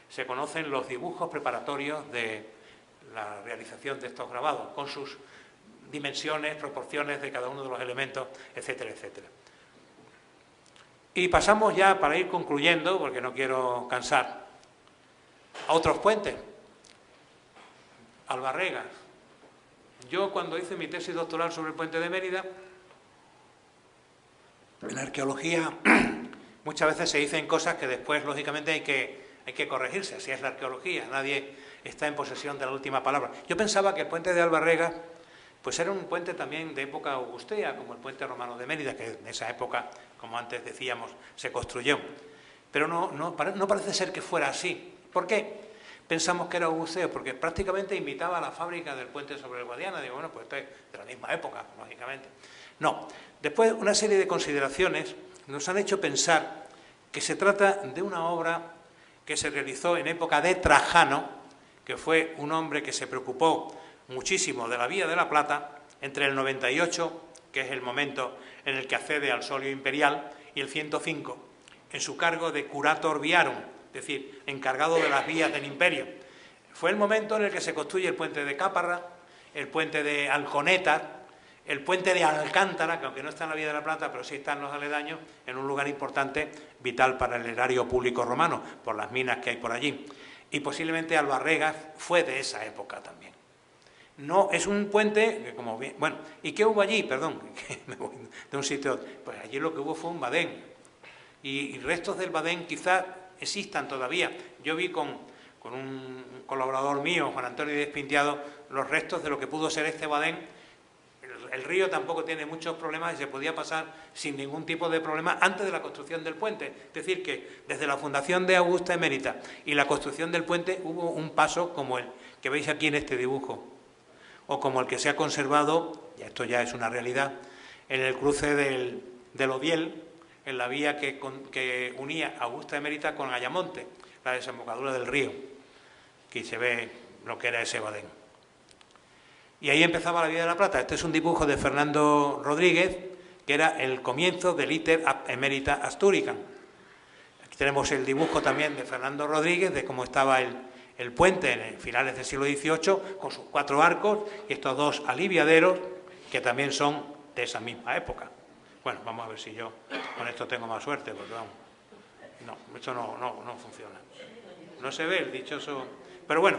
[SPEAKER 6] se conocen los dibujos preparatorios de la realización de estos grabados, con sus dimensiones, proporciones de cada uno de los elementos, etcétera, etcétera. Y pasamos ya, para ir concluyendo, porque no quiero cansar, a otros puentes. Albarregas. Yo, cuando hice mi tesis doctoral sobre el puente de Mérida, en la arqueología muchas veces se dicen cosas que después, lógicamente, hay que corregirse. Así es la arqueología, nadie está en posesión de la última palabra. Yo pensaba que el puente de Albarregas pues era un puente también de época augustea, como el puente romano de Mérida, que en esa época, como antes decíamos, se construyó. Pero no parece ser que fuera así. ¿Por qué? Pensamos que era augusteo, porque prácticamente imitaba a la fábrica del puente sobre el Guadiana. Digo, bueno, pues esto es de la misma época, lógicamente. No. Después, una serie de consideraciones nos han hecho pensar que se trata de una obra que se realizó en época de Trajano, que fue un hombre que se preocupó muchísimo de la Vía de la Plata, entre el 98, que es el momento en el que accede al solio imperial, y el 105, en su cargo de curator viarum, es decir, encargado de las vías del imperio. Fue el momento en el que se construye el puente de Cáparra, el puente de Alconeta, el puente de Alcántara, que aunque no está en la Vía de la Plata, pero sí está en los aledaños, en un lugar importante, vital para el erario público romano, por las minas que hay por allí. Y posiblemente Albarregas fue de esa época también. No, es un puente que, como bien... Bueno, ¿y qué hubo allí? Perdón, que me voy de un sitio a otro. Pues allí lo que hubo fue un badén. Y restos del badén quizás existan todavía. Yo vi con un colaborador mío, Juan Antonio Despintiado, los restos de lo que pudo ser este badén. El río tampoco tiene muchos problemas y se podía pasar sin ningún tipo de problema antes de la construcción del puente. Es decir, que desde la fundación de Augusta Emérita y la construcción del puente hubo un paso como el que veis aquí en este dibujo, o como el que se ha conservado, y esto ya es una realidad, en el cruce del Odiel, en la vía que unía Augusta Emérita con Ayamonte, la desembocadura del río, que se ve lo que era ese badén. Y ahí empezaba la Vía de la Plata. Este es un dibujo de Fernando Rodríguez, que era el comienzo del Iter Emerita Asturican. Aquí tenemos el dibujo también de Fernando Rodríguez, de cómo estaba el puente en finales del siglo XVIII, con sus 4 arcos y estos 2 aliviaderos, que también son de esa misma época. Bueno, vamos a ver si yo con esto tengo más suerte, porque vamos. No, esto no funciona. No se ve el dichoso... Pero bueno,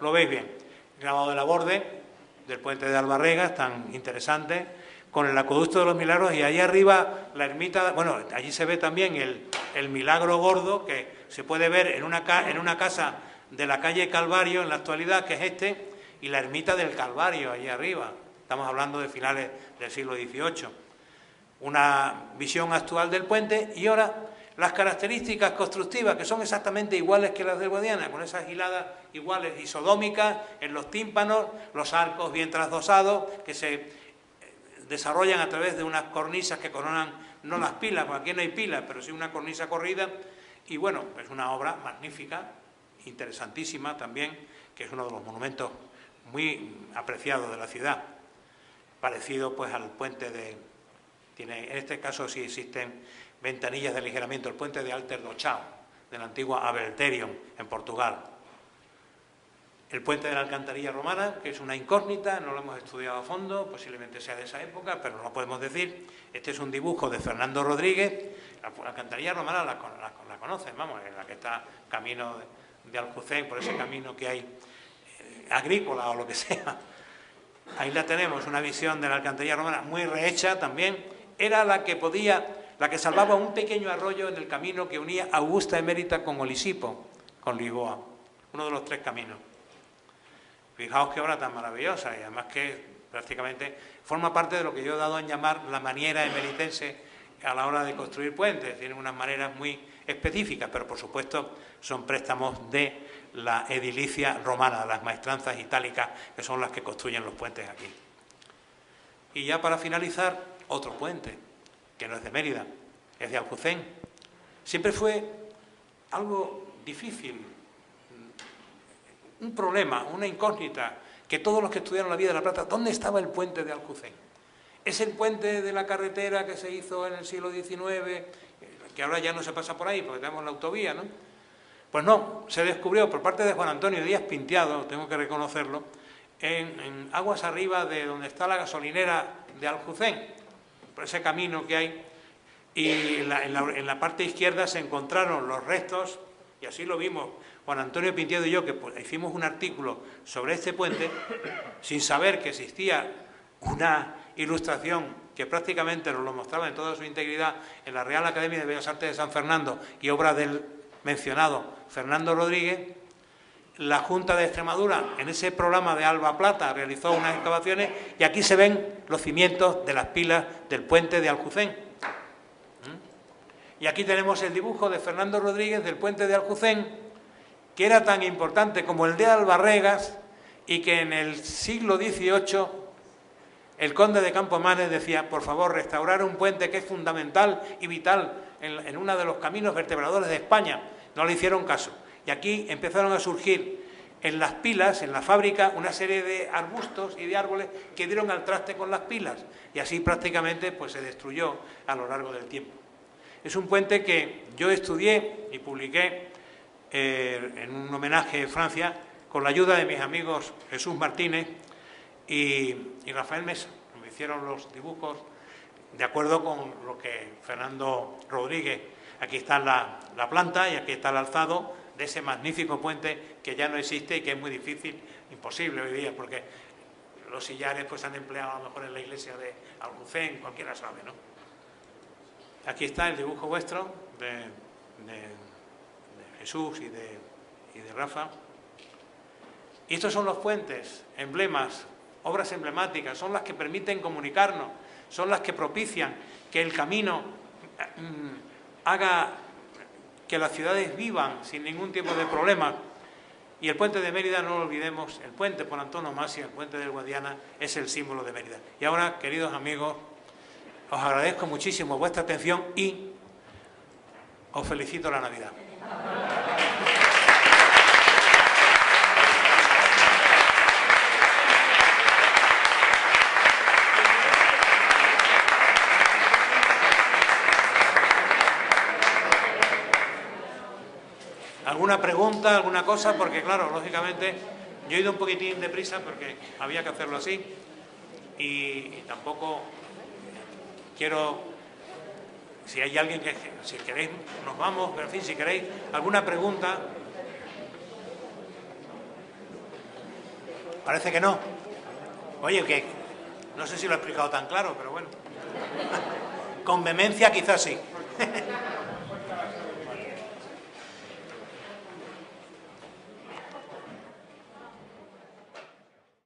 [SPEAKER 6] lo veis bien. Grabado de Laborde, del puente de Albarregas, tan interesante, con el acueducto de los Milagros, y allí arriba la ermita... Bueno, allí se ve también el Milagro Gordo, que se puede ver en una casa de la calle Calvario en la actualidad, que es este, y la ermita del Calvario allí arriba. Estamos hablando de finales del siglo XVIII. Una visión actual del puente, y ahora las características constructivas, que son exactamente iguales que las del Guadiana, con esas hiladas iguales isodómicas en los tímpanos, los arcos bien trasdosados, que se desarrollan a través de unas cornisas que coronan no las pilas, porque aquí no hay pilas, pero sí una cornisa corrida. Y bueno, es una obra magnífica, interesantísima también, que es uno de los monumentos muy apreciados de la ciudad, parecido pues al puente en este caso sí existen ventanillas de aligeramiento, el puente de Alter do Chão, de la antigua Aberterion, en Portugal. El puente de la Alcantarilla Romana, que es una incógnita, no lo hemos estudiado a fondo, posiblemente sea de esa época, pero no lo podemos decir. Este es un dibujo de Fernando Rodríguez. La Alcantarilla Romana la conocen, vamos, en la que está camino de Aljucén, por ese camino que hay agrícola o lo que sea. Ahí la tenemos, una visión de la Alcantarilla Romana muy rehecha también. Era la que salvaba un pequeño arroyo en el camino que unía Augusta Emérita con Olisipo, con Lisboa, uno de los 3 caminos. Fijaos qué obra tan maravillosa, y además que prácticamente forma parte de lo que yo he dado en llamar la maniera emeritense a la hora de construir puentes. Tienen unas maneras muy específicas, pero por supuesto son préstamos de la edilicia romana, las maestranzas itálicas, que son las que construyen los puentes aquí. Y ya para finalizar, otro puente, que no es de Mérida, es de Aljucén. Siempre fue algo difícil, un problema, una incógnita, que todos los que estudiaron la vida de La Plata, ¿dónde estaba el puente de Aljucén? ¿Es el puente de la carretera que se hizo en el siglo XIX, que ahora ya no se pasa por ahí porque tenemos la autovía, ¿no? Pues no, se descubrió por parte de Juan Antonio Díaz Pintiado, tengo que reconocerlo, en aguas arriba de donde está la gasolinera de Aljucén, por ese camino que hay, y en la parte izquierda se encontraron los restos, y así lo vimos Juan Antonio Pintiado y yo, que pues, hicimos un artículo sobre este puente, sin saber que existía una ilustración que prácticamente nos lo mostraba en toda su integridad en la Real Academia de Bellas Artes de San Fernando y obra del mencionado Fernando Rodríguez. La Junta de Extremadura, en ese programa de Alba Plata, realizó unas excavaciones y aquí se ven los cimientos de las pilas del puente de Aljucén. Y aquí tenemos el dibujo de Fernando Rodríguez del puente de Aljucén, que era tan importante como el de Albarregas y que en el siglo XVIII el conde de Campomanes decía, por favor, restaurar un puente que es fundamental y vital en uno de los caminos vertebradores de España. No le hicieron caso. Y aquí empezaron a surgir en las pilas, en la fábrica, una serie de arbustos y de árboles que dieron al traste con las pilas. Y así prácticamente pues, se destruyó a lo largo del tiempo. Es un puente que yo estudié y publiqué en un homenaje en Francia con la ayuda de mis amigos Jesús Martínez y Rafael Mesa. Me hicieron los dibujos de acuerdo con lo que Fernando Rodríguez. Aquí está la planta y aquí está el alzado de ese magnífico puente que ya no existe y que es muy difícil, imposible hoy día, porque los sillares pues, se han empleado a lo mejor en la iglesia de Aljucén, cualquiera sabe, ¿no? Aquí está el dibujo vuestro de Jesús y de Rafa. Y estos son los puentes, emblemas, obras emblemáticas, son las que permiten comunicarnos, son las que propician que el camino haga que las ciudades vivan sin ningún tipo de problema. Y el puente de Mérida, no lo olvidemos, el puente por antonomasia, el puente del Guadiana, es el símbolo de Mérida. Y ahora, queridos amigos, os agradezco muchísimo vuestra atención y os felicito la Navidad. ¿Alguna pregunta, alguna cosa? Porque claro, lógicamente, yo he ido un poquitín deprisa porque había que hacerlo así y tampoco quiero, si hay alguien que, si queréis, nos vamos, pero en fin, si queréis alguna pregunta. Parece que no. Oye, que no sé si lo he explicado tan claro, pero bueno. Con vehemencia quizás sí.